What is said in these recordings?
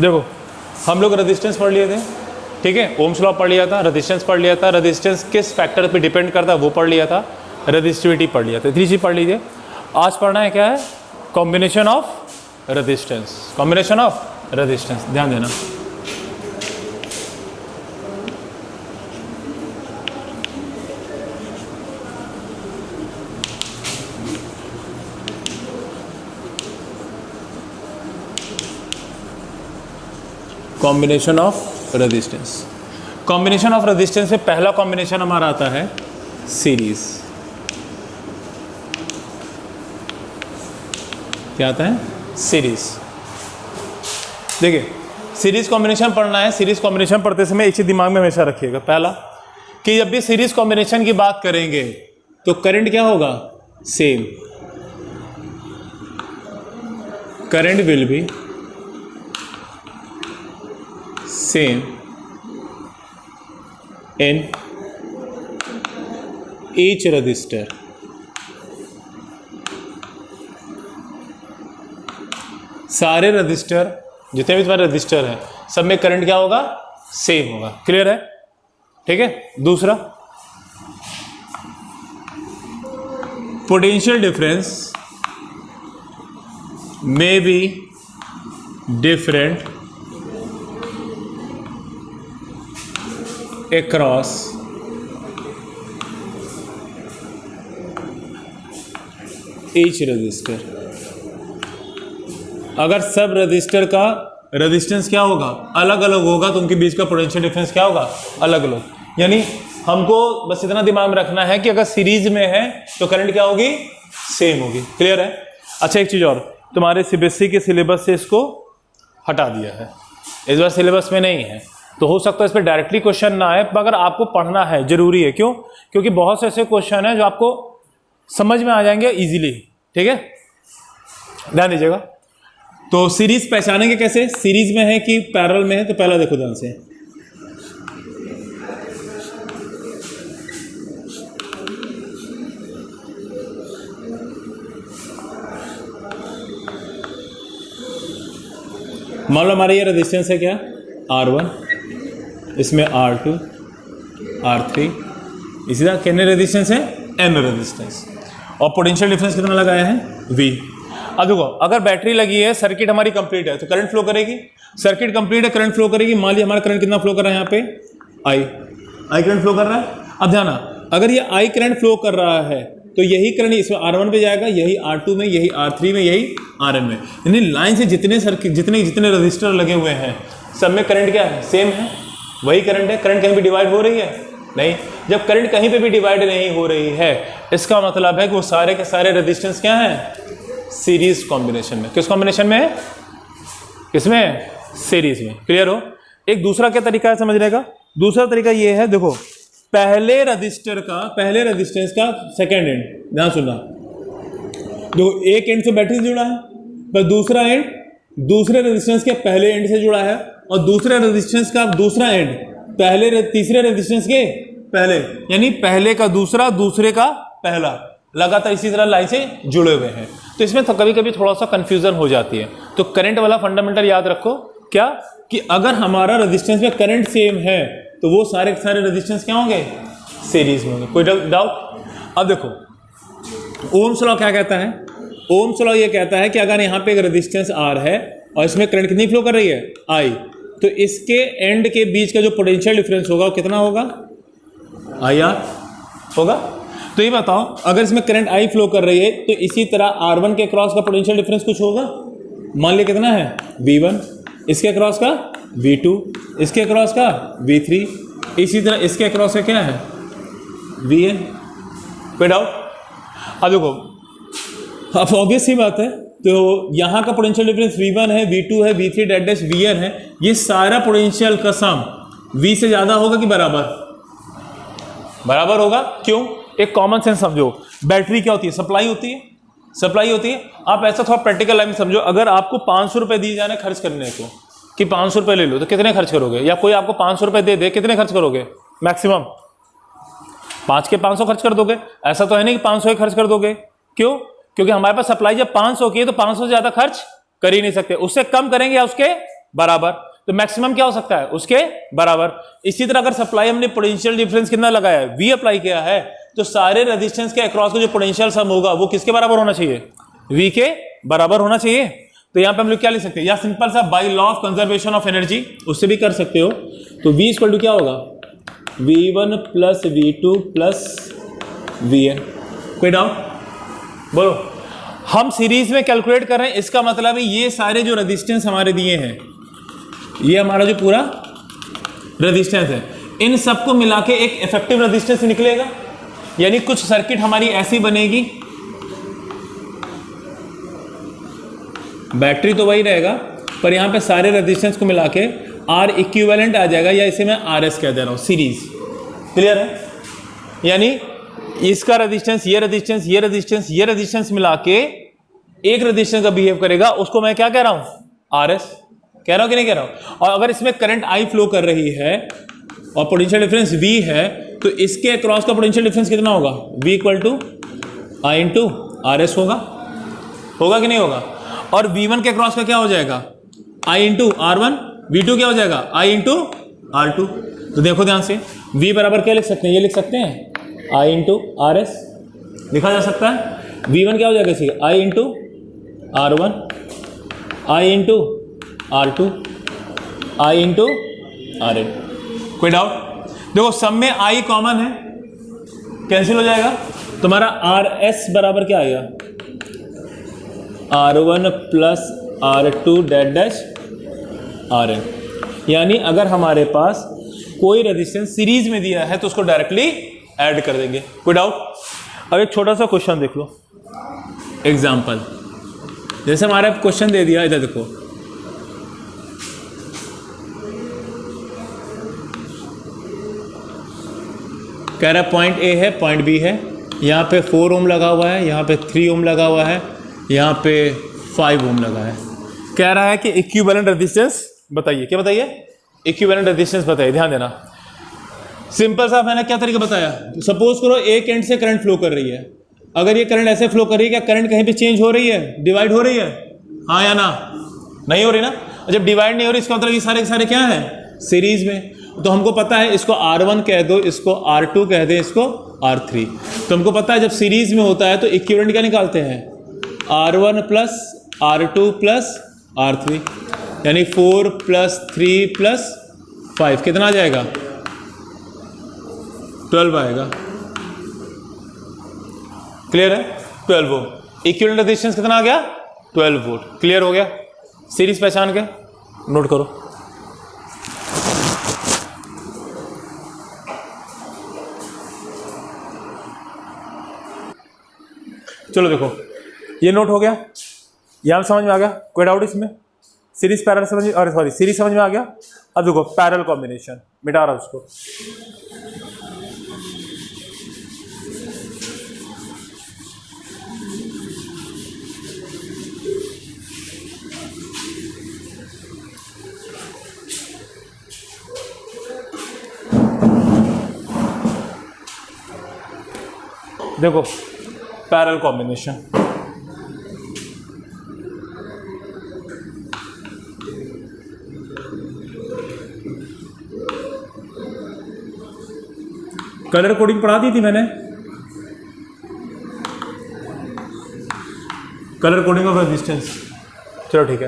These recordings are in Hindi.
देखो हम लोग रेजिस्टेंस पढ़ लिए थे, ठीक है, ओम्स लॉ पढ़ लिया था, रेजिस्टेंस पढ़ लिया था, रेजिस्टेंस किस फैक्टर पे डिपेंड करता है वो पढ़ लिया था, रेजिस्टिविटी पढ़ लिया था, 3 चीज पढ़ लीजिए। आज पढ़ना है क्या है, combination of resistance, combination of resistance, ध्यान देना। Combination of resistance, combination of resistance में पहला कॉम्बिनेशन हमारा आता है सीरीज। क्या आता है, सीरीज। देखिए सीरीज कॉम्बिनेशन पढ़ना है, सीरीज कॉम्बिनेशन पढ़ते समय एक चीज दिमाग में हमेशा रखिएगा, पहला कि जब भी सीरीज कॉम्बिनेशन की बात करेंगे तो करंट क्या होगा, same, current will be same in each resistor. सारे रजिस्टर, जितने भी तुम्हारे रजिस्टर हैं, सब में करंट क्या होगा, सेम होगा। क्लियर है, ठीक है। दूसरा, potential difference may be different across each register. अगर सब रजिस्टर का रेजिस्टेंस क्या होगा, अलग अलग होगा, तो उनके बीच का पोटेंशियल डिफरेंस क्या होगा, अलग अलग। यानी हमको बस इतना दिमाग में रखना है कि अगर सीरीज में है तो करंट क्या होगी, सेम होगी। क्लियर है। अच्छा एक चीज और, तुम्हारे सीबीएसई के सिलेबस से इसको हटा दिया है, इस बार सिलेबस में नहीं है, तो हो सकता है इस पर डायरेक्टली क्वेश्चन ना आए, मगर आपको पढ़ना है, जरूरी है। क्यों, क्योंकि बहुत से ऐसे क्वेश्चन हैं जो आपको समझ में आ जाएंगे इजीली, ठीक है, ध्यान दीजिएगा। तो सीरीज पहचानेंगे कैसे, सीरीज में है कि पैरेलल में है, तो पहला देखो ध्यान से, मान लो हमारे ये रेजिस्टेंस है क्या, R1, इसमें R2, R3, इसी तरह कितने रेजिस्टेंस है, N रेजिस्टेंस, और पोटेंशियल डिफरेंस कितना लगाया है, V। अब देखो अगर बैटरी लगी है, सर्किट हमारी कंप्लीट है, तो करंट फ्लो करेगी, सर्किट कंप्लीट है, करंट फ्लो करेगी। मान लिया हमारा करंट कितना फ्लो कर रहा है, यहाँ पे I करंट फ्लो कर रहा है। अब ध्यान, अगर ये I करंट फ्लो कर रहा है तो यही करंट इसमें R1 पे जाएगा, यही R2 में, यही R3 में, यही Rn में। यानी लाइन से जितने सर्किट, जितने रजिस्टर लगे हुए हैं, सब में करंट क्या है, सेम है, वही करंट है। करंट कहीं भी डिवाइड हो रही है, नहीं। जब करंट कहीं पे भी डिवाइड नहीं हो रही है, इसका मतलब है कि वो सारे के सारे रेजिस्टेंस क्या हैं, सीरीज कॉम्बिनेशन में। किस कॉम्बिनेशन में है, किसमें, सीरीज में। क्लियर हो। एक दूसरा क्या तरीका है समझने का, दूसरा तरीका ये है, देखो पहले रजिस्टर का, पहले रेजिस्टेंस का सेकेंड एंड, ध्यान सुनना, देखो एक एंड से बैटरी से जुड़ा है, पर दूसरा एंड दूसरे रेजिस्टेंस के पहले एंड से जुड़ा है, और दूसरे रेजिस्टेंस का दूसरा एंड पहले तीसरे रेजिस्टेंस के पहले, यानी पहले का दूसरा, दूसरे का पहला, लगातार इसी तरह लाइन से जुड़े हुए हैं। तो इसमें तो कभी कभी थोड़ा सा कंफ्यूजन हो जाती है। तो करंट वाला फंडामेंटल याद रखो, क्या कि अगर हमारा रेजिस्टेंस में करंट सेम है तो वो सारे के सारे रेजिस्टेंस क्या होंगे, सीरीज में होंगे। कोई डाउट। अब देखो ओम्स लॉ क्या कहता है, ओम्स लॉ ये कहता है कि अगर यहाँ पे एक रेजिस्टेंस R है और इसमें करंट कितनी फ्लो कर रही है, I, तो इसके एंड के बीच का जो पोटेंशियल डिफरेंस होगा वो कितना होगा, IR होगा। तो ये बताओ अगर इसमें करंट I फ्लो कर रही है तो इसी तरह R1 के क्रॉस का पोटेंशियल डिफरेंस कुछ होगा, मान लिया कितना है, V1, इसके क्रॉस का V2, इसके क्रॉस का V3, इसी तरह इसके क्रॉस का क्या है, VN। कोई डाउट। अब देखो अब ऑब्वियस ही बात है, तो यहाँ का पोटेंशियल डिफरेंस V1 है, V2 है, V3 डैट डैश VN है, ये सारा पोटेंशियल का सम V से ज़्यादा होगा कि बराबर, बराबर होगा। क्यों, एक कॉमन सेंस समझो, बैटरी क्या होती है, सप्लाई होती है, सप्लाई होती है। आप ऐसा थोड़ा प्रैक्टिकल लाइन में समझो, अगर आपको 500 रुपये दिए जाने खर्च करने को, कि 500 रुपये ले लो, तो कितने खर्च करोगे, या कोई आपको 500 रुपये दे दे, कितने खर्च करोगे, मैक्सिमम 5 के 500 खर्च कर दोगे। ऐसा तो है नहीं कि 500 ही खर्च कर दोगे। क्यों, क्योंकि हमारे पास सप्लाई जब 500 की है तो 500 से ज़्यादा खर्च कर ही नहीं सकते, उससे कम करेंगे या उसके बराबर, तो मैक्सिमम क्या हो सकता है उसके बराबर। इसी तरह अगर सप्लाई हमने पोटेंशियल डिफरेंस कितना लगाया है, V अप्लाई किया है, तो सारे रेजिस्टेंस के अक्रॉस का जो पोटेंशियल सम होगा वो किसके बराबर होना चाहिए, V के बराबर होना चाहिए। तो यहां पे हम लोग क्या लिख सकते हैं, या सिंपल सा by law of conservation of energy उससे भी कर सकते हो। तो V इक्वल टू क्या होगा, V1 plus V2 plus Vn। कोई डाउट बोलो। हम सीरीज में कैलकुलेट कर रहे हैं, इसका मतलब है ये सारे जो रेजिस्टेंस हमारे दिए हैं, ये हमारा जो पूरा रेजिस्टेंस है, इन सबको मिला के एक इफेक्टिव रेजिस्टेंस निकलेगा। यानी कुछ सर्किट हमारी ऐसी बनेगी, बैटरी तो वही रहेगा पर यहां पे सारे रेजिस्टेंस को मिला के R इक्विवेलेंट आ जाएगा, या इसे मैं RS कह दे रहा हूं, सीरीज। क्लियर है? यानी इसका रेजिस्टेंस, ये रेजिस्टेंस, ये रेजिस्टेंस, ये रेजिस्टेंस मिला के एक रेजिस्टेंस का बिहेव करेगा, उसको मैं क्या कह रहा हूं, RS कह रहा हूं कि नहीं कह रहा हूं। और अगर इसमें करंट I फ्लो कर रही है और पोटेंशियल डिफरेंस V है, तो इसके अक्रॉस का पोटेंशियल डिफरेंस कितना होगा, V equal to I into RS होगा कि नहीं होगा। और V1 के अक्रॉस का क्या हो जाएगा, I इंटू R1, V2 क्या हो जाएगा, I इंटू R2। तो देखो ध्यान से, V बराबर क्या लिख सकते हैं, ये लिख सकते हैं I इंटू RS, लिखा जा सकता है। V1 क्या हो जाएगा इसी, I into R1, I into R2, I into RN। कोई डाउट? देखो सब में I कॉमन है, कैंसिल हो जाएगा, तुम्हारा RS बराबर क्या आएगा, R1 plus R2 dash dash RN। यानी अगर हमारे पास कोई रेजिस्टेंस सीरीज में दिया है तो उसको डायरेक्टली ऐड कर देंगे। कोई डाउट? अब एक छोटा सा क्वेश्चन देख लो, एग्जाम्पल। जैसे हमारे क्वेश्चन दे दिया, इधर देखो, कह रहा है पॉइंट ए है, पॉइंट बी है, यहाँ पे 4 ओम लगा हुआ है, यहाँ पे 3 ओम लगा हुआ है, यहाँ पे 5 ओम लगा है। कह रहा है कि इक्विवेलेंट रेजिस्टेंस बताइए। क्या बताइए? इक्विवेलेंट रेजिस्टेंस बताइए। ध्यान देना, सिंपल सा मैंने क्या तरीका बताया। सपोज करो एक एंड से करंट फ्लो कर रही है, अगर ये करंट ऐसे फ्लो कर रही है, क्या करंट कहीं पे चेंज हो रही है, डिवाइड हो रही है, हाँ या ना? नहीं हो रही ना। जब डिवाइड नहीं हो रही, इसका मतलब ये सारे के सारे क्या है, सीरीज में। तो हमको पता है इसको R1 कह दो, इसको R2 कह दें, इसको R3। तो हमको पता है जब सीरीज में होता है तो इक्विवेलेंट क्या निकालते हैं, R1 plus R2 plus R3, यानी 4 प्लस 3 प्लस 5 कितना आ जाएगा, 12 आएगा। क्लियर है? 12 ओम। इक्विवेलेंट रेजिस्टेंस कितना आ गया, 12 वोल्ट। क्लियर हो गया? सीरीज पहचान के नोट करो। चलो देखो, ये नोट हो गया, यहां समझ में आ गया, कोई डाउट इसमें? सीरीज पैरेलल समझ, और सॉरी सीरीज समझ में आ गया। अब देखो पैरेलल कॉम्बिनेशन, मिटा रहा उसको। देखो पैरेलल कॉम्बिनेशन, कलर कोडिंग पढ़ा दी थी मैंने, कलर कोडिंग ऑफ रेजिस्टेंस। चलो ठीक है।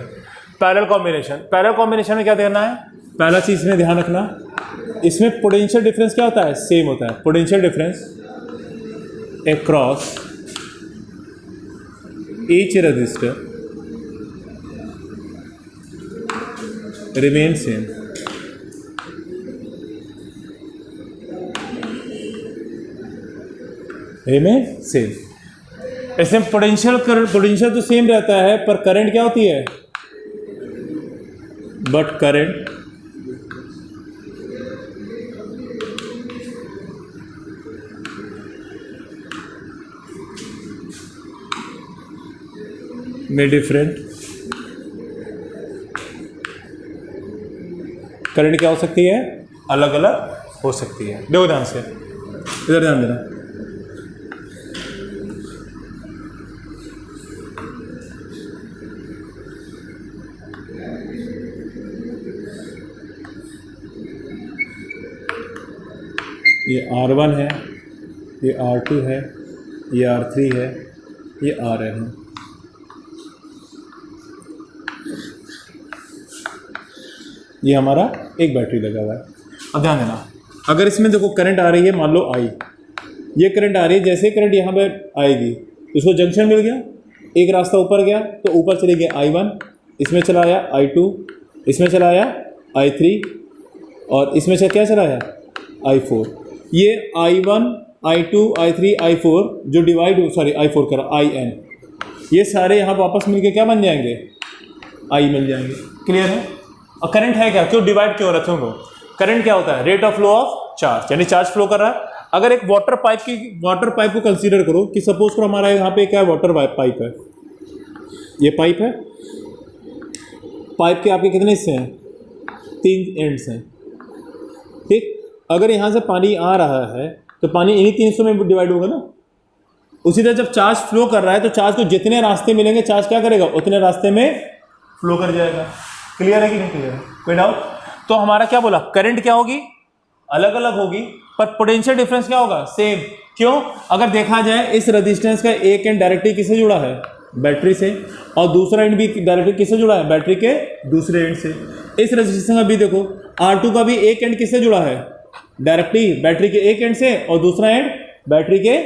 पैरेलल कॉम्बिनेशन, पैरेलल कॉम्बिनेशन में क्या देखना है, पहला चीज में ध्यान रखना, इसमें पोटेंशियल डिफरेंस क्या होता है, सेम होता है। Potential difference across each resistor remains same। remain same। ऐसे पोटेंशियल तो सेम रहता है, पर करंट क्या होती है, बट करंट में डिफरेंट। करंट क्या हो सकती है, अलग अलग हो सकती है। देखो ध्यान से, इधर ध्यान देना। ये R1 है, ये R2 है, ये R3 है, ये Rn है। ये हमारा एक बैटरी लगा हुआ है। अब ध्यान देना, अगर इसमें देखो करंट आ रही है, मान लो I, ये करंट आ रही है, जैसे करंट यहाँ पे आएगी तो इसको जंक्शन मिल गया, एक रास्ता ऊपर गया तो ऊपर चले गए I1, इसमें चला आया I2, इसमें चला आया I3 और इसमें से क्या चला आया I4। ये I1, I2, I3, I4 जो डिवाइड I4 करा IN, ये सारे यहाँ वापस मिलके क्या बन जाएंगे, I मिल जाएंगे। क्लियर है? और करंट है क्या, क्यों डिवाइड क्यों रखे हो? करंट क्या होता है, rate of flow of charge, यानी चार्ज फ्लो कर रहा है। अगर एक वाटर पाइप को कंसीडर करो कि सपोज करो हमारा यहाँ पे क्या वाटर पाइप है, ये पाइप है, पाइप के आपके कितने हिस्से हैं, 3 एंड्स हैं, ठीक। अगर यहाँ से पानी आ रहा है तो पानी इन्हीं 3 हिस्सों में डिवाइड होगा ना। उसी तरह जब चार्ज फ्लो कर रहा है तो चार्ज को जितने रास्ते मिलेंगे चार्ज क्या करेगा, उतने रास्ते में फ्लो कर जाएगा। क्लियर है कि नहीं क्लियर है, कोई डाउट? तो हमारा क्या बोला, करंट क्या होगी, अलग अलग होगी, पर पोटेंशियल डिफरेंस क्या होगा, सेम। क्यों? अगर देखा जाए इस रेजिस्टेंस का एक एंड डायरेक्टली किससे जुड़ा है, बैटरी से, और दूसरा एंड भी डायरेक्टली किससे जुड़ा है, बैटरी के दूसरे एंड से। इस रेजिस्टेंस का भी देखो R2 का भी एक एंड किससे जुड़ा है, डायरेक्टली बैटरी के एक एंड से, और दूसरा एंड बैटरी के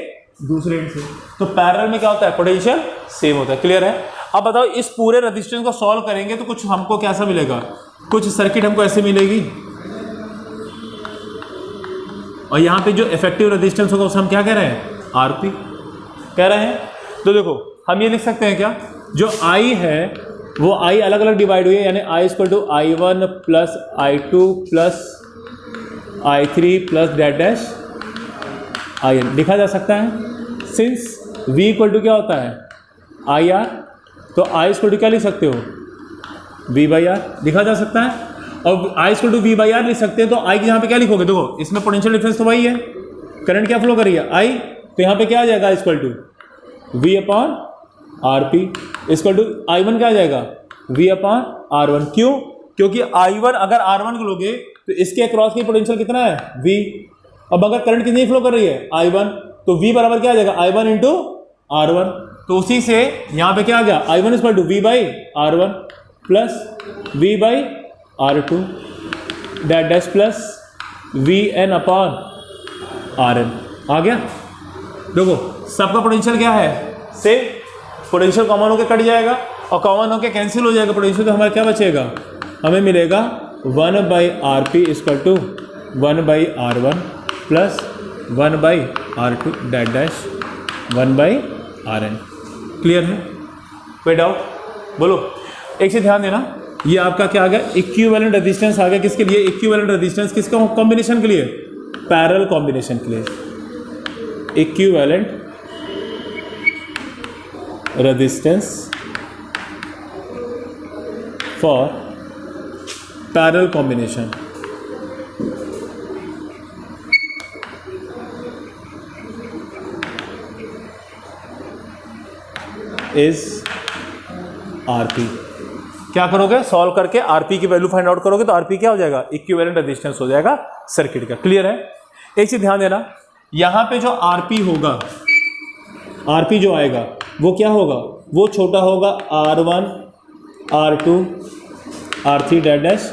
दूसरे एंड से। तो पैरेलल में क्या होता है, पोटेंशियल सेम होता है। क्लियर है? अब बताओ इस पूरे रेजिस्टेंस को सॉल्व करेंगे तो कुछ हमको कैसा मिलेगा, कुछ सर्किट हमको ऐसे मिलेगी, और यहाँ पे जो इफेक्टिव रेजिस्टेंस होगा उसे हम क्या कह रहे हैं, आरपी कह रहे हैं। तो देखो हम ये लिख सकते हैं क्या, जो I है वो I अलग अलग डिवाइड हुई है, यानी I = I1 plus I2 plus I3 plus dash IN लिखा जा सकता है। सिंस V = क्या होता है, IR, तो I = क्या लिख सकते हो, V/R लिखा जा सकता है। और I = V/R लिख सकते हैं तो I की यहाँ पे क्या लिखोगे, देखो इसमें पोटेंशियल डिफरेंस तो वही है, करंट क्या फ्लो कर रही है I, तो यहाँ पे क्या आ जाएगा, = V/RP I1 क्या आ जाएगा, V/R1। क्यों? क्योंकि I1 अगर R1 को लोगे तो इसके अक्रॉस की पोटेंशियल कितना है, V। अब अगर करंट कितनी फ्लो कर रही है, I1, तो V बराबर क्या आ जाएगा, I1 × R1। तो उसी से यहाँ पे क्या आ गया, I1 = V/R1 plus V/R2 dash plus VN/RN आ गया। देखो सबका पोटेंशियल क्या है, सेम। पोटेंशियल कॉमन होकर कट जाएगा और कॉमन होकर कैंसिल हो जाएगा पोटेंशियल, तो हमारा क्या बचेगा, हमें मिलेगा 1/RP = 1/R1 plus 1/R2 dash 1/RN। Clear है? कोई डाउट? बोलो। एक से ध्यान देना, ये आपका क्या आ गया, इक्विवेलेंट रेजिस्टेंस आ गया। किसके लिए इक्विवेलेंट रेजिस्टेंस, किसका कॉम्बिनेशन के लिए, पैरेलल कॉम्बिनेशन के लिए। Equivalent resistance for parallel combination. Is RP. क्या करोगे, सॉल्व करके आरपी की वैल्यू फाइंड आउट करोगे तो आरपी क्या हो जाएगा, इक्विवेलेंट रेजिस्टेंस हो जाएगा सर्किट का। क्लियर है? एक चीज ध्यान देना, यहां पे जो आरपी होगा, आरपी जो आएगा वो क्या होगा, वो छोटा होगा R1, R2, R3 dash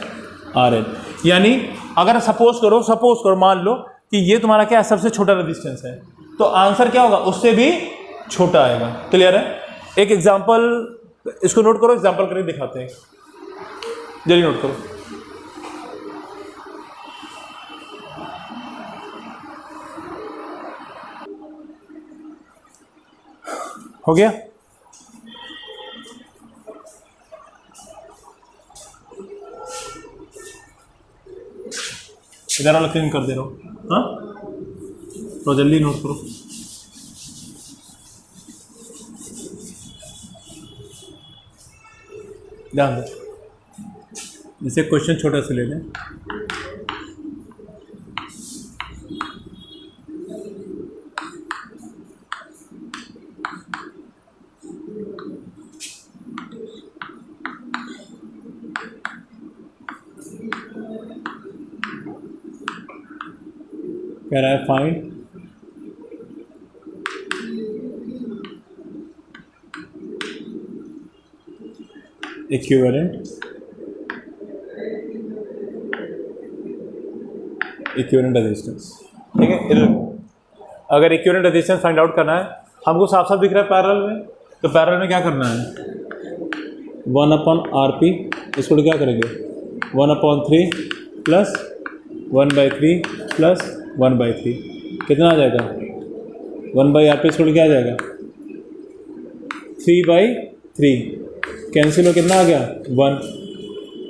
RN। यानी अगर सपोज करो मान लो कि ये तुम्हारा क्या है, सबसे छोटा रेजिस्टेंस है, तो आंसर क्या होगा, उससे भी छोटा आएगा। क्लियर है? एक एग्जांपल इसको नोट करो, एग्जांपल करके दिखाते हैं, जल्दी नोट करो। हो गया? इधर वाला क्लीन कर दे रहा हूँ, हाँ तो जल्दी नोट करो। ध्यान दो, जैसे क्वेश्चन छोटा सा ले लें। कह रहा है फाइंड इक्विवेलेंट रेजिस्टेंस। ठीक है, इधर अगर इक्विवेलेंट रेजिस्टेंस फाइंड आउट करना है, हमको साफ साफ दिख रहा है पैरेलल में, तो पैरेलल में क्या करना है, 1/RP, इसको क्या करेंगे 1/3 प्लस 1/3 प्लस 1/3, कितना आ जाएगा 1/RP, इसको क्या आ जाएगा 3/3, कैंसिल हो कितना आ गया 1।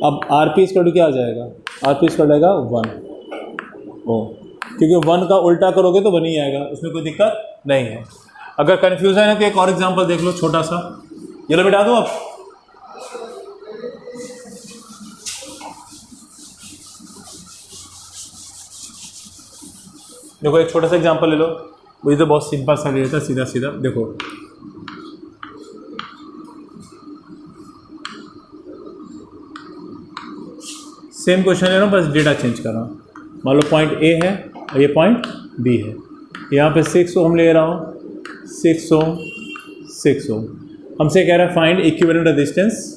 अब RP इसको क्या आ जाएगा, RP इसको आएगा 1, ओ क्योंकि 1 का उल्टा करोगे तो 1 ही आएगा, उसमें कोई दिक्कत नहीं है। अगर कन्फ्यूजन है तो एक और एग्जांपल देख लो छोटा सा, ये लो बिठा दो आप। देखो एक छोटा सा एग्जांपल ले लो, मुझे तो बहुत सिंपल सा लिया था, सीधा सीधा देखो, सेम क्वेश्चन ले रहा हूँ, बस डेटा चेंज कर रहा हूँ। मान लो पॉइंट ए है और ये पॉइंट बी है, यहाँ पे 6 ओम ले रहा हूँ, 6 ओम 6 ओम। हमसे कह रहा है find equivalent resistance,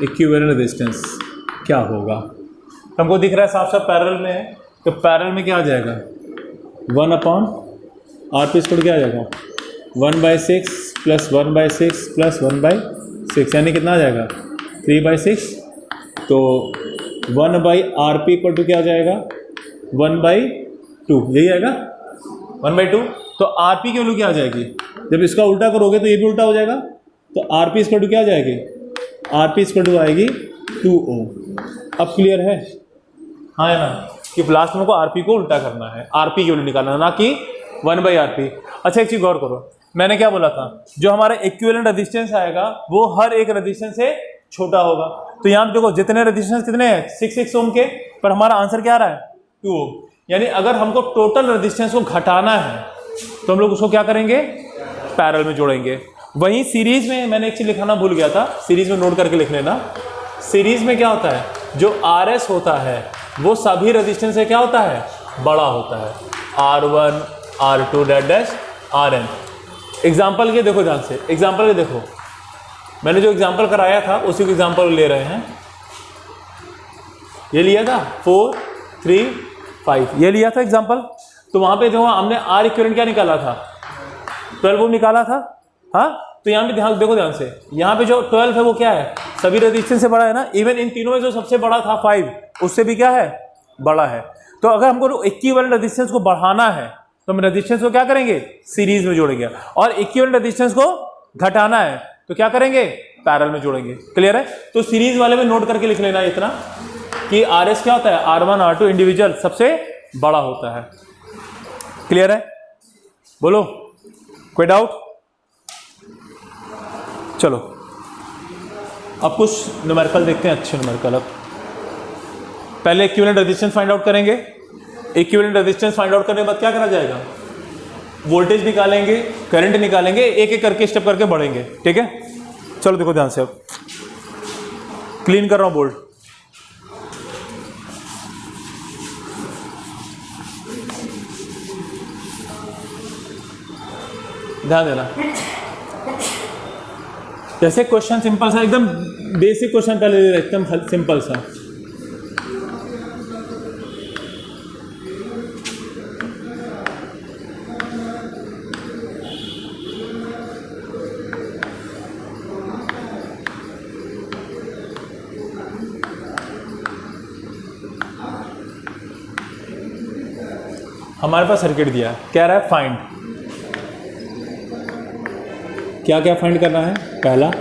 equivalent resistance क्या होगा, हमको दिख रहा है साफ साफ पैरेलल में है, तो पैरेलल में क्या आ जाएगा 1/RP स्क्वायर क्या आ जाएगा 1/6 प्लस 1/6 प्लस 1/6, यानी कितना आ जाएगा 3/6, तो 1/RP इक्वल टू क्या आ जाएगा 1/2, यही आएगा 1/2। तो RP की वैल्यू क्या आ जाएगी, जब इसका उल्टा करोगे तो ये भी उल्टा हो जाएगा, तो RP इक्वल टू क्या आ जाएगी, RP इक्वल टू आएगी 2 ओम। अब क्लियर है, हाँ है ना, कि लास्ट में को RP को उल्टा करना है, RP की वैल्यू निकालना है, ना कि 1/RP। अच्छा एक चीज़ गौर करो, मैंने क्या बोला था, जो हमारा इक्विवेलेंट रेजिस्टेंस आएगा वो हर एक रेजिस्टेंस से छोटा होगा। तो यहाँ पे देखो जितने रेजिस्टेंस कितने हैं 6 ओम के, पर हमारा आंसर क्या आ रहा है 2 ओम। यानी अगर हमको टोटल रेजिस्टेंस को घटाना है तो हम लोग उसको क्या करेंगे, पैरेलल में जोड़ेंगे। वहीं सीरीज में मैंने एक चीज लिखाना भूल गया था, सीरीज में नोट करके लिख लेना। सीरीज में क्या होता है, जो RS होता है वो सभी रेजिस्टेंस से क्या होता है, बड़ा होता है, R1 R2 dash RN। Example के देखो ध्यान से, एग्जाम्पल के देखो, मैंने जो एग्जाम्पल कराया था उसी को एग्जाम्पल ले रहे हैं। ये लिया था 4 3 5, ये लिया था एग्जाम्पल। तो वहाँ पे जो हमने R इक्विवेलेंट क्या निकाला था 12 ओम निकाला था, हाँ। तो यहाँ पे ध्यान देखो ध्यान से, यहाँ पे जो 12 है वो क्या है, सभी रेजिस्टेंस से बड़ा है ना, इवन इन तीनों में जो सबसे बड़ा था 5 उससे भी क्या है, बड़ा है। तो अगर हमको इक्विवेलेंट रेजिस्टेंस को बढ़ाना है तो हम रेजिस्टेंस को क्या करेंगे, सीरीज में जोड़ेंगे, और इक्विवेलेंट रेजिस्टेंस को घटाना है तो क्या करेंगे, पैरेलल में जोड़ेंगे। क्लियर है, तो सीरीज वाले में नोट करके लिख लेना इतना कि RS क्या होता है, R1 R2 इंडिविजुअल सबसे बड़ा होता है। क्लियर है, बोलो कोई डाउट। चलो अब कुछ न्यूमेरिकल देखते हैं, अच्छे न्यूमेरिकल। अब पहले इक्विवेलेंट रेजिस्टेंस फाइंड आउट करेंगे। इक्विवेलेंट रेजिस्टेंस फाइंड आउट करने के बाद क्या करा जाएगा, वोल्टेज निकालेंगे, करंट निकालेंगे, एक एक करके स्टेप करके बढ़ेंगे। ठीक है, चलो देखो ध्यान से, अब क्लीन कर रहा हूं बोर्ड। ध्यान देना, जैसे क्वेश्चन सिंपल सा, एकदम बेसिक क्वेश्चन पहले दे रहा, एकदम सिंपल सा। हमारे पास सर्किट दिया है, कह रहा है फाइंड, क्या क्या फाइंड करना है। पहला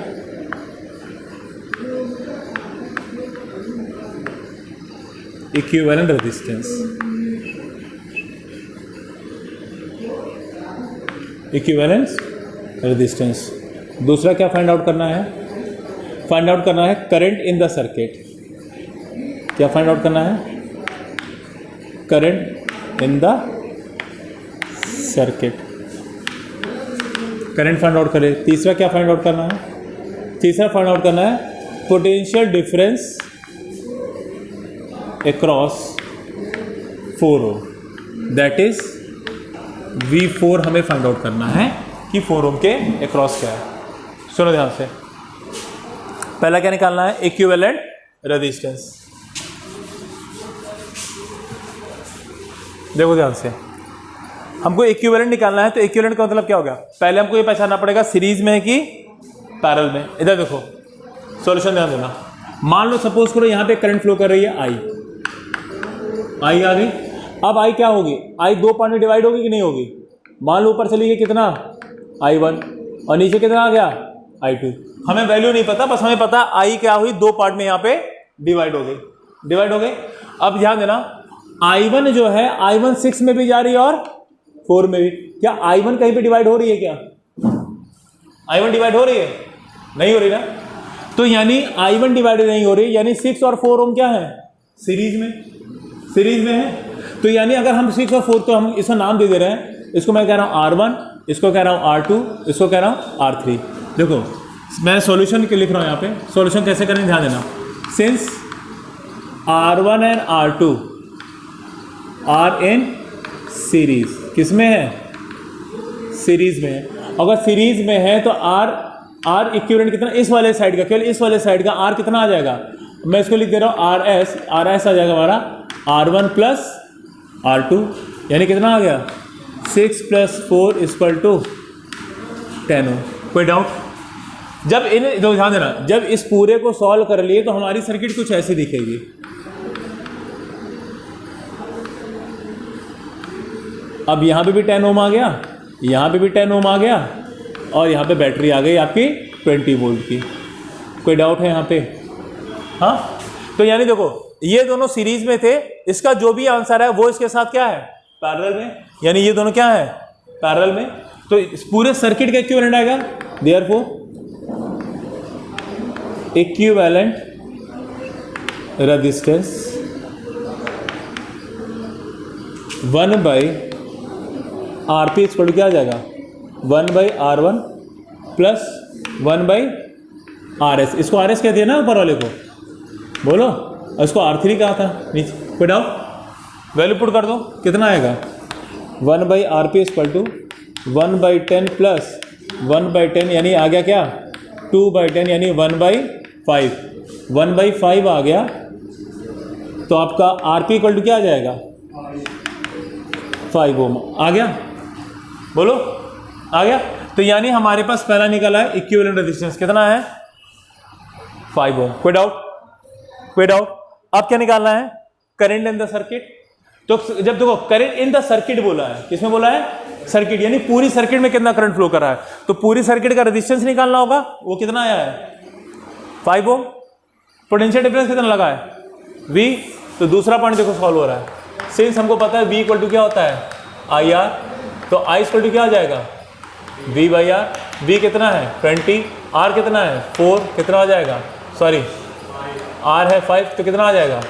इक्विवेलेंट रेजिस्टेंस, इक्विवेलेंस रेजिस्टेंस। दूसरा क्या फाइंड आउट करना है, फाइंड आउट करना है करंट इन द सर्किट। क्या फाइंड आउट करना है, current in the circuit, current find out करें। तीसरा क्या फाइंड आउट करना है, तीसरा फाइंड आउट करना है potential difference across 4 ohm, that is V4 हमें फाइंड आउट करना है कि 4 ओम के अक्रॉस क्या है। सुनो ध्यान से, पहला क्या निकालना है, इक्विवेलेंट रेजिस्टेंस। देखो ध्यान से, हमको इक्विवेलेंट निकालना है, तो इक्विवेलेंट का मतलब क्या होगा, पहले हमको ये पहचानना पड़ेगा सीरीज में है कि पैरेलल में। इधर देखो सॉल्यूशन ध्यान देना, मान लो सपोज करो यहाँ पे करंट फ्लो कर रही है आई आ गई। अब आई क्या होगी, आई दो पार्ट में डिवाइड होगी कि नहीं होगी। मान लो ऊपर चली गई कितना I1 और नीचे कितना आ गया I2। हमें वैल्यू नहीं पता, बस हमें पता आई क्या हुई, दो पार्ट में यहाँ पे डिवाइड हो गई। अब ध्यान देना, I1 जो है I1 6 में भी जा रही है और 4 में भी। क्या I1 कहीं पे डिवाइड हो रही है, क्या I1 डिवाइड हो रही है, नहीं हो रही ना। तो यानी I1 डिवाइड नहीं हो रही, यानी 6 और 4 ओम क्या है, सीरीज में है। तो यानी अगर हम 6 और 4, तो हम इसका नाम दे रहे हैं, इसको मैं कह रहा हूँ R1, इसको कह रहा हूँ R2, इसको कह रहा हूँ R3। देखो मैं सॉल्यूशन के लिख रहा हूँ यहाँ पे, सॉल्यूशन कैसे करें ध्यान देना। Since R1 and R2 are in series, किस में है, सीरीज में है। अगर सीरीज में है तो आर इक्विवेलेंट कितना, इस वाले साइड का, केवल इस वाले साइड का आर कितना आ जाएगा, मैं इसको लिख दे रहा हूँ आर एस आ जाएगा हमारा R1 प्लस R2, यानी कितना आ गया 6 + 4 = 10 ओम। कोई डाउट। जब इन ध्यान देना, जब इस पूरे को सॉल्व कर लिए तो हमारी सर्किट कुछ ऐसी दिखेगी। अब यहाँ पे भी 10 ओम आ गया, यहाँ पे भी 10 ओम आ गया, और यहाँ पे बैटरी आ गई आपकी 20 वोल्ट की। कोई डाउट है यहाँ पे, हाँ। तो यानी देखो ये दोनों सीरीज में थे, इसका जो भी आंसर है वो इसके साथ क्या है, पैरेलल में, यानी ये दोनों क्या है, पैरेलल में। तो इस पूरे सर्किट का इक्विवेलेंट आएगा, देयरफॉर इक्विवेलेंट रेजिस्टेंस 1/RP = क्या आ जाएगा, 1/R1 + 1/RS। इसको RS कहते हैं ना ऊपर वाले को, बोलो। इसको R3 कहा था नीचे। कोई डाउट, वैल्यू पुट कर दो, कितना आएगा 1/RP = 1/10 + 1/10, यानी आ गया क्या 2/10, यानी 1/5। 1/5 आ गया, तो आपका RP = क्या आ जाएगा 5 ओम आ गया, बोलो आ गया। तो यानी हमारे पास पहला निकला है इक्विवेलेंट रेजिस्टेंस, कितना है 5 ओम। कोई डाउट। अब क्या निकालना है, करंट इन द सर्किट। तो जब देखो करंट इन द सर्किट बोला है, किसमें बोला है, सर्किट, यानी पूरी सर्किट में कितना करंट फ्लो कर रहा है, तो पूरी सर्किट का रेजिस्टेंस निकालना होगा। वो कितना आया है 5 ओम। पोटेंशियल डिफरेंस कितना लगा है V। तो दूसरा पॉइंट देखो सॉल्व हो रहा है, सिंस हमको पता है V = क्या होता है IR, तो I = क्या आ जाएगा V/R। V कितना है 20, R कितना है 4, कितना आ जाएगा, सॉरी R है 5, तो कितना आ जाएगा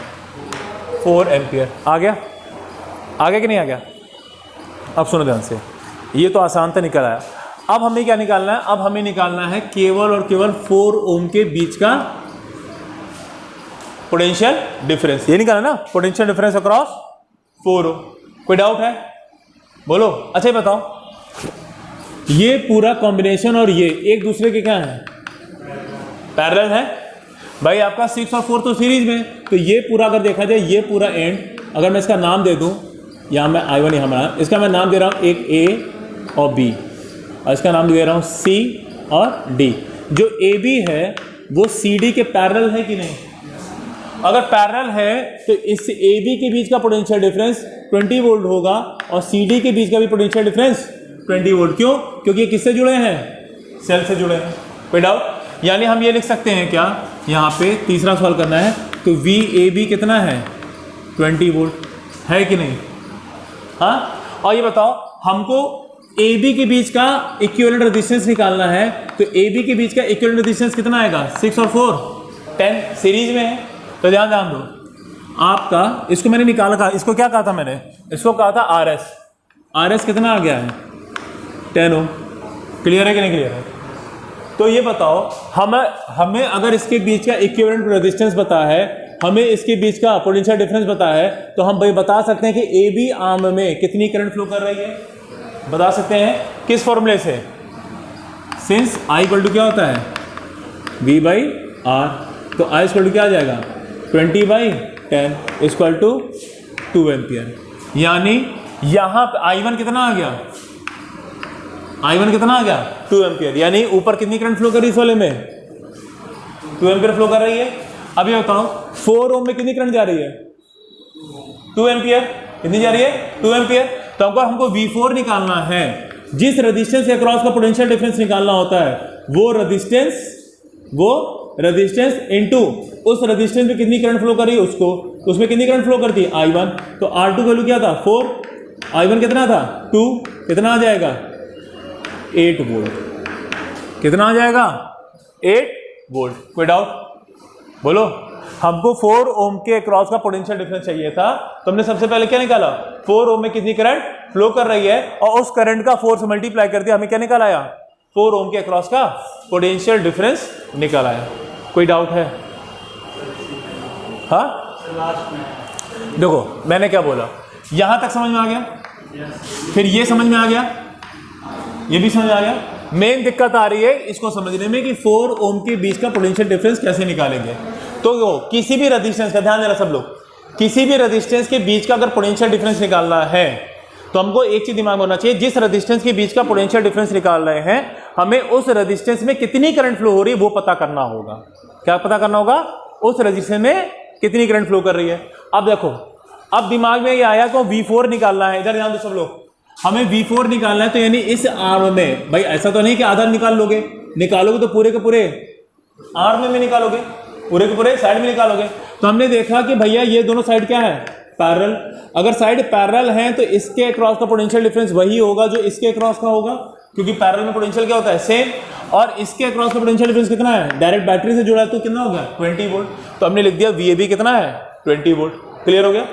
4 एम्पियर। आ गया कि नहीं आ गया। अब सुनो ध्यान से, ये तो आसान था, निकल आया। अब हमें क्या निकालना है, अब हमें निकालना है केवल और केवल 4 ओम के बीच का पोटेंशियल डिफरेंस। ये निकालना ना, पोटेंशियल डिफरेंस अक्रॉस 4 ओम। कोई डाउट है, बोलो। अच्छा ये बताओ, ये पूरा कॉम्बिनेशन और ये एक दूसरे के क्या है, पैरेलल है भाई। आपका 6 और 4 तो सीरीज में, तो ये पूरा अगर देखा जाए, ये पूरा एंड, अगर मैं इसका नाम दे दूं, यहाँ मैं I1 यहाँ बना, इसका मैं नाम दे रहा हूँ एक A और B, और इसका नाम दे रहा हूँ C और D। जो AB है वो CD के पैरेलल है कि नहीं, अगर पैरेलल है तो इस AB के बीच का पोटेंशियल डिफरेंस 20 वोल्ट होगा, और CD के बीच का भी पोटेंशियल डिफरेंस 20 वोल्ट। क्यों, क्योंकि ये किससे जुड़े हैं, सेल से जुड़े हैं। कोई डाउट। यानी हम ये लिख सकते हैं क्या, यहाँ पे तीसरा सॉल्व करना है, तो VAB कितना है 20 वोल्ट, है कि नहीं, हाँ। और ये बताओ, हमको AB के बीच का इक्विवेलेंट रेजिस्टेंस निकालना है, तो AB के बीच का इक्विवेलेंट रेजिस्टेंस कितना आएगा 6 और 4 10, सीरीज में है। तो ध्यान दो आपका, इसको मैंने निकाला था, इसको क्या कहा था मैंने, इसको कहा था RS कितना आ गया है 10 ओम। क्लियर है कि नहीं क्लियर है। तो ये बताओ, हमें अगर इसके बीच का इक्विवेलेंट रेजिस्टेंस पता है, हमें इसके बीच का पोटेंशियल डिफरेंस पता है, तो हम भाई बता सकते हैं कि ए बी आर्म में कितनी करंट फ्लो कर रही है, बता सकते हैं किस फॉर्मूले से, सिंस आई इक्वल टू क्या होता है V बाई आर, तो आई इक्वल टू क्या आ जाएगा 20/10 इक्वल टू 2 एम्पियर। यानी यहाँ पे I1 कितना आ गया, I1 कितना आ गया 2 एम्पियर, यानी ऊपर कितनी करंट फ्लो कर रही है इस वाले में 2 एम्पियर फ्लो कर रही है। अब ये बताओ 4 ओम में कितनी करंट जा रही है 2 एम्पियर, कितनी जा रही है 2 एम्पियर। तो हमको V4 निकालना है, जिस रेजिस्टेंस के अक्रॉस का पोटेंशियल डिफरेंस निकालना होता है वो रेजिस्टेंस इनटू उस रेजिस्टेंस में कितनी करंट फ्लो कर रही है उसमें कितनी करंट फ्लो करती है I1। तो R2 वैल्यू क्या था 4, I1 कितना था 2, कितना आ जाएगा 8 वोल्ट, कितना आ जाएगा 8 वोल्ट। कोई डाउट बोलो। हमको 4 ओम के क्रॉस का पोटेंशियल डिफरेंस चाहिए था, तो हमने सबसे पहले क्या निकाला 4 ओम में कितनी करंट फ्लो कर रही है और उस करंट का 4 से मल्टीप्लाई कर दिया, हमें क्या निकाल आया 4 ओम के क्रॉस का पोटेंशियल डिफरेंस निकाल आया। कोई डाउट है? हाँ देखो मैंने क्या बोला, यहां तक समझ में आ गया, फिर ये समझ में आ गया, ये भी समझ आ गया। मेन दिक्कत आ रही है इसको समझने में कि 4 ओम के बीच का पोटेंशियल डिफरेंस कैसे निकालेंगे। तो किसी भी रेजिस्टेंस का ध्यान देना सब लोग, किसी भी रेजिस्टेंस के बीच का अगर पोटेंशियल डिफरेंस निकालना है तो हमको एक चीज दिमाग में होना चाहिए, जिस रेजिस्टेंस के बीच का पोटेंशियल डिफरेंस निकाल रहे हैं हमें उस रेजिस्टेंस में कितनी करंट फ्लो हो रही है वो पता करना होगा। क्या पता करना होगा? उस रेजिस्टेंस में कितनी करंट फ्लो कर रही है। अब देखो, अब दिमाग में ये आया कि V4 निकालना है, इधर ध्यान दो सब लोग, हमें V4 निकालना है, तो यानी इस आर्म में, भाई ऐसा तो नहीं कि आधा निकाल लोगे, निकालोगे तो पूरे के पूरे आर्म में निकालोगे, पूरे के पूरे साइड में निकालोगे। तो हमने देखा कि भैया ये दोनों साइड क्या है पैरेलल, अगर साइड पैरेलल हैं तो इसके अक्रॉस का पोटेंशियल डिफरेंस वही होगा जो इसके अक्रॉस का होगा, क्योंकि पैरेलल में पोटेंशियल क्या होता है सेम, और इसके अक्रॉस का पोटेंशियल डिफरेंस कितना है, डायरेक्ट बैटरी से जुड़ा है तो कितना हो गया 20 वोल्ट। तो हमने लिख दिया VAB कितना है 20 वोल्ट। क्लियर हो गया?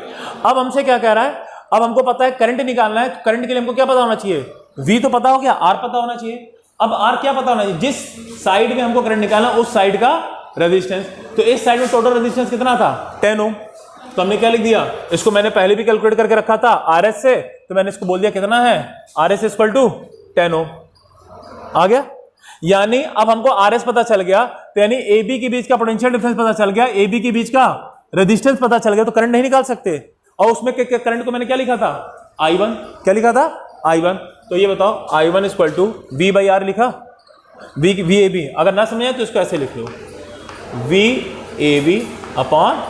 अब हमसे क्या कह रहा है, अब हमको पता है करंट निकालना है, तो करंट के लिए हमको क्या पता होना चाहिए, V तो पता हो गया, R पता होना चाहिए। अब R क्या पता होना चाहिए, जिस साइड में हमको करंट निकालना उस साइड का रेजिस्टेंस। तो इस साइड में टोटल रेजिस्टेंस कितना था 10 ओम, तो हमने क्या लिख दिया, इसको मैंने पहले भी कैलकुलेट करके रखा था RS से, तो मैंने इसको बोल दिया कितना है RS इक्वल टू 10 ओम। आ गया? यानी अब हमको RS पता चल गया, तो यानी AB के बीच का पोटेंशियल डिफरेंस पता चल गया, AB के बीच का रेजिस्टेंस पता चल गया, तो करंट नहीं निकाल सकते। और उसमें करंट को मैंने क्या लिखा था I1, क्या लिखा था I1। तो ये बताओ I1 इक्वल टू V/R लिखा, VAB। अगर ना समझे तो इसको ऐसे लिख लो VAB अपॉन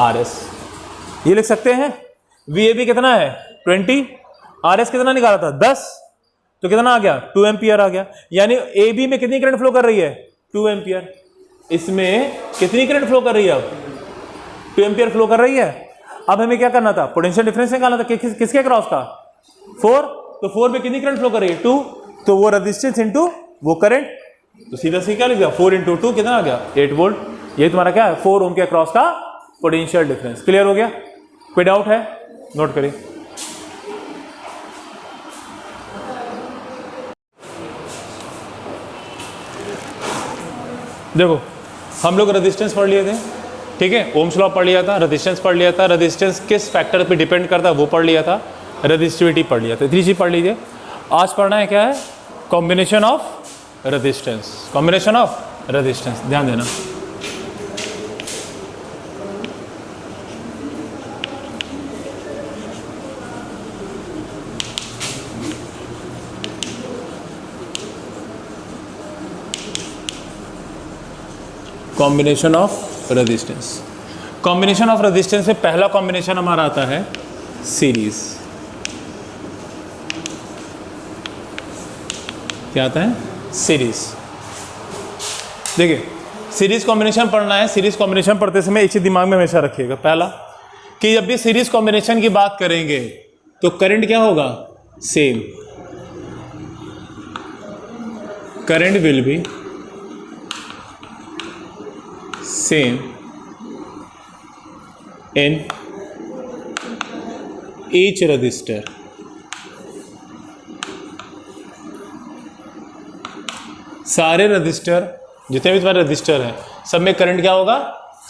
RS, ये लिख सकते हैं। VAB कितना है 20, RS कितना निकाला था 10, तो कितना आ गया 2 एम्पियर आ गया। यानी AB में कितनी करंट फ्लो कर रही है 2 एम्पियर, इसमें कितनी करंट फ्लो कर रही है अब 2 एम्पियर फ्लो कर रही है। अब हमें क्या करना था, पोटेंशियल डिफरेंस निकालना था, किसके क्रॉस का 4, तो 4 में कितनी करंट फ्लो कर रही है 2, तो वो रेजिस्टेंस इनटू वो करंट, तो सीधा सीधा क्या लिख दिया 4 × 2 कितना आ गया 8 वोल्ट। ये तुम्हारा क्या है 4 ओम के क्रॉस का पोटेंशियल डिफरेंस। क्लियर हो गया? कोई डाउट है? नोट करिए। देखो हम लोग रेजिस्टेंस पढ़ लिए थे, ठीक है, ओम्स लॉ पढ़ लिया था, रेजिस्टेंस पढ़ लिया था, रेजिस्टेंस किस फैक्टर पे डिपेंड करता है वो पढ़ लिया था, रेजिस्टिविटी पढ़ लिया था, 3 चीज पढ़ लीजिए। आज पढ़ना है क्या है, combination of resistance, combination of resistance. ध्यान देना, combination of resistance. Combination of resistance में पहला कॉम्बिनेशन हमारा आता है सीरीज। क्या आता है सीरीज। देखिए सीरीज कॉम्बिनेशन पढ़ना है, सीरीज कॉम्बिनेशन पढ़ते समय एक चीज दिमाग में हमेशा रखिएगा, पहला कि जब भी सीरीज कॉम्बिनेशन की बात करेंगे तो करंट क्या होगा same, current will be same in each resistor। सारे रजिस्टर जितने भी तुम्हारे रजिस्टर हैं सब में करंट क्या होगा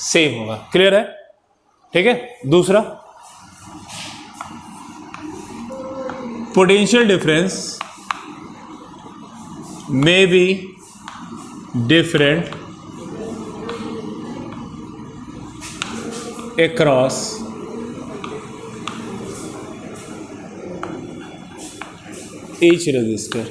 सेम होगा। क्लियर है? ठीक है। दूसरा, potential difference may be different across each register.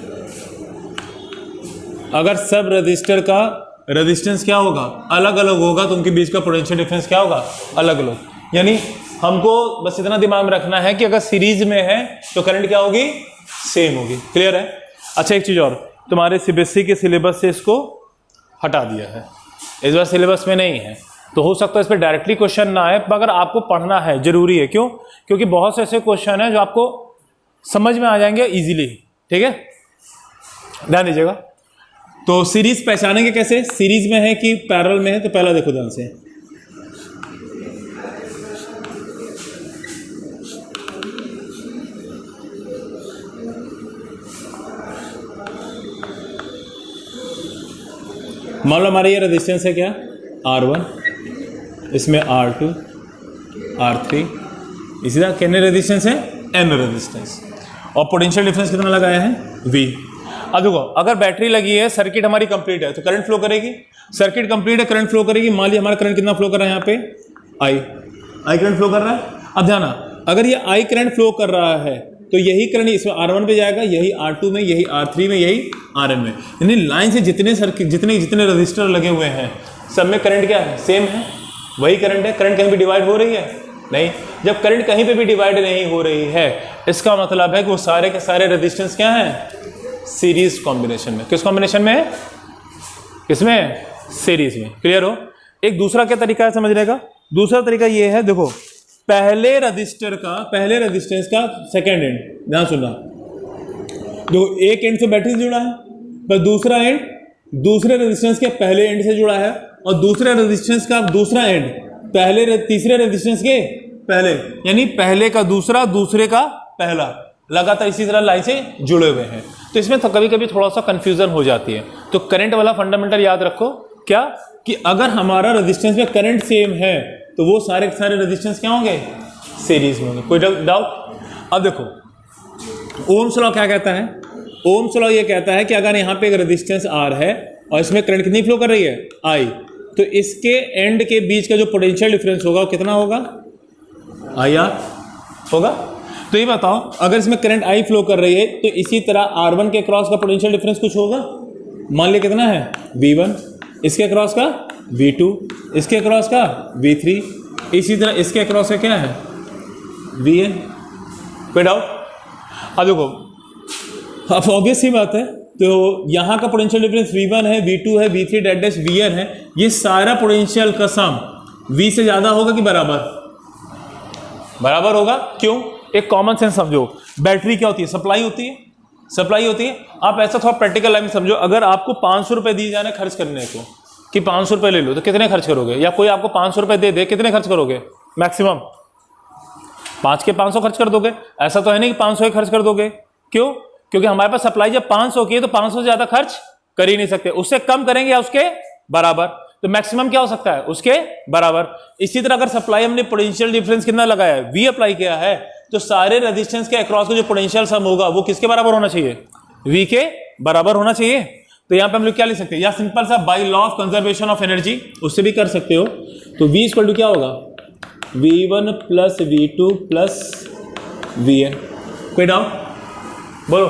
अगर सब रजिस्टर का रेजिस्टेंस क्या होगा, अलग अलग होगा, तो उनके बीच का पोटेंशियल डिफरेंस क्या होगा, अलग अलग। यानी हमको बस इतना दिमाग में रखना है कि अगर सीरीज में है तो करंट क्या होगी, सेम होगी। क्लियर है? अच्छा, एक चीज और, तुम्हारे सीबीएसई के सिलेबस से इसको हटा दिया है, इस बार सिलेबस में नहीं है, तो हो सकता है इस पर डायरेक्टली क्वेश्चन ना आए, मगर आपको पढ़ना है, जरूरी है। क्यों? क्योंकि बहुत से ऐसे क्वेश्चन हैं जो आपको समझ में आ जाएंगे इजीली। ठीक है, ध्यान दीजिएगा। तो सीरीज पहचानेंगे कैसे, सीरीज में है कि पैरेलल में है, तो पहला देखो ध्यान से, मान लो हमारा ये रेजिस्टेंस है क्या, R1, इसमें R2, R3, इसी तरह कितने रेजिस्टेंस है, N रेजिस्टेंस, और पोटेंशियल डिफरेंस कितना लगाया है, V। अब देखो, अगर बैटरी लगी है, सर्किट हमारी कंप्लीट है, तो करंट फ्लो करेगी, सर्किट कंप्लीट है, करंट फ्लो करेगी। मान लिया हमारा करंट कितना फ्लो कर रहा है, यहाँ पे I करंट फ्लो कर रहा है। अब ध्यान, अगर ये I करंट फ्लो कर रहा है तो यही करंट इसमें R1 पे जाएगा, यही R2 में, यही R3 में, यही Rn में। यानी लाइन से जितने सर्किट, जितने रजिस्टर लगे हुए हैं, सब में करंट क्या है, सेम है, वही करंट है। करंट कहीं भी डिवाइड हो रही है नहीं। जब करंट कहीं पे भी डिवाइड नहीं हो रही है, इसका मतलब है कि वो सारे के सारे रेजिस्टेंस क्या हैं, सीरीज कॉम्बिनेशन में। किस कॉम्बिनेशन में है, किसमें, सीरीज में। क्लियर हो? एक दूसरा क्या तरीका है समझने का, दूसरा तरीका ये है, देखो पहले रेजिस्टेंस का सेकेंड एंड, ध्यान सुनना, देखो एक एंड से बैटरी से जुड़ा है, पर दूसरा एंड दूसरे रेजिस्टेंस के पहले एंड से जुड़ा है, और दूसरे रेजिस्टेंस का दूसरा एंड तीसरे रेजिस्टेंस के पहले, यानी पहले का दूसरा, दूसरे का पहला, लगातार इसी तरह लाइन से जुड़े हुए हैं। तो इसमें तो कभी कभी थोड़ा सा कंफ्यूजन हो जाती है। तो करंट वाला फंडामेंटल याद रखो, क्या कि अगर हमारा रेजिस्टेंस में करंट सेम है तो वो सारे के सारे रेजिस्टेंस क्या होंगे, सीरीज में होंगे। कोई डाउट? अब देखो ओम्स लॉ क्या कहता है, ओम्स लॉ ये कहता है कि अगर यहाँ पे एक रेजिस्टेंस R है और इसमें करंट कितनी फ्लो कर रही है, I, तो इसके एंड के बीच का जो पोटेंशियल डिफरेंस होगा वो कितना होगा, IR होगा। तो ये बताओ, अगर इसमें करंट I फ्लो कर रही है तो इसी तरह R1 के क्रॉस का पोटेंशियल डिफरेंस कुछ होगा, मान लिया कितना है, V1, इसके क्रॉस का V2, इसके क्रॉस का V3, इसी तरह इसके क्रॉस का क्या है, Vn। कोई डाउट? अब देखो, अब ऑब्वियस ही बात है, तो यहाँ का पोटेंशियल डिफरेंस V1 है, V2 है, V3 डैट डैश Vn है, ये सारा पोटेंशियल का सम V से ज़्यादा होगा कि बराबर, बराबर होगा। क्यों? एक कॉमन सेंस समझो, बैटरी क्या होती है, सप्लाई होती है, सप्लाई होती है। आप ऐसा थोड़ा प्रैक्टिकल लाइफ में समझो, अगर आपको 500 रुपये दिए जाने खर्च करने को, कि 500 रुपये ले लो, तो कितने खर्च करोगे, या कोई आपको 500 रुपये दे दे, कितने खर्च करोगे, मैक्सिमम 5 के 500 खर्च कर दोगे। ऐसा तो है नहीं कि 500 ही खर्च कर दोगे। क्यों? क्योंकि हमारे पास सप्लाई जब 500 की है तो 500 से ज़्यादा खर्च कर ही नहीं सकते, उससे कम करेंगे या उसके बराबर, तो मैक्सिमम क्या हो सकता है, उसके बराबर। इसी तरह अगर सप्लाई हमने पोटेंशियल डिफरेंस कितना लगाया है, V अप्लाई किया है, तो सारे रेजिस्टेंस के अक्रॉस का जो पोटेंशियल सम होगा वो किसके बराबर होना चाहिए, V के बराबर होना चाहिए। तो यहाँ पे हम लोग क्या लिख सकते हैं, या सिंपल सा by law of conservation of energy, उससे भी कर सकते हो। तो V इक्वल टू क्या होगा, V1 plus V2 plus Vn। कोई डाउट? बोलो।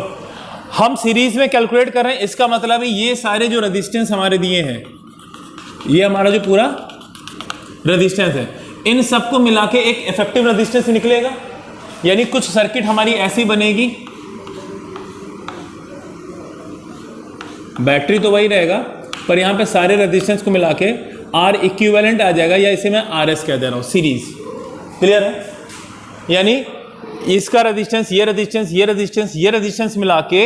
हम सीरीज में कैलकुलेट कर रहे हैं, इसका मतलब है ये सारे जो रेजिस्टेंस हमारे दिए हैं, ये हमारा जो पूरा रेजिस्टेंस है, इन सबको मिला के एक इफेक्टिव रेजिस्टेंस निकलेगा। यानी कुछ सर्किट हमारी ऐसी बनेगी, बैटरी तो वही रहेगा, पर यहां पे सारे रेजिस्टेंस को मिला के R इक्विवेलेंट आ जाएगा, या इसे मैं RS कह दे रहा हूं, सीरीज। क्लियर है? यानी इसका रेजिस्टेंस, ये रेजिस्टेंस, ये रेजिस्टेंस, ये रेजिस्टेंस मिला के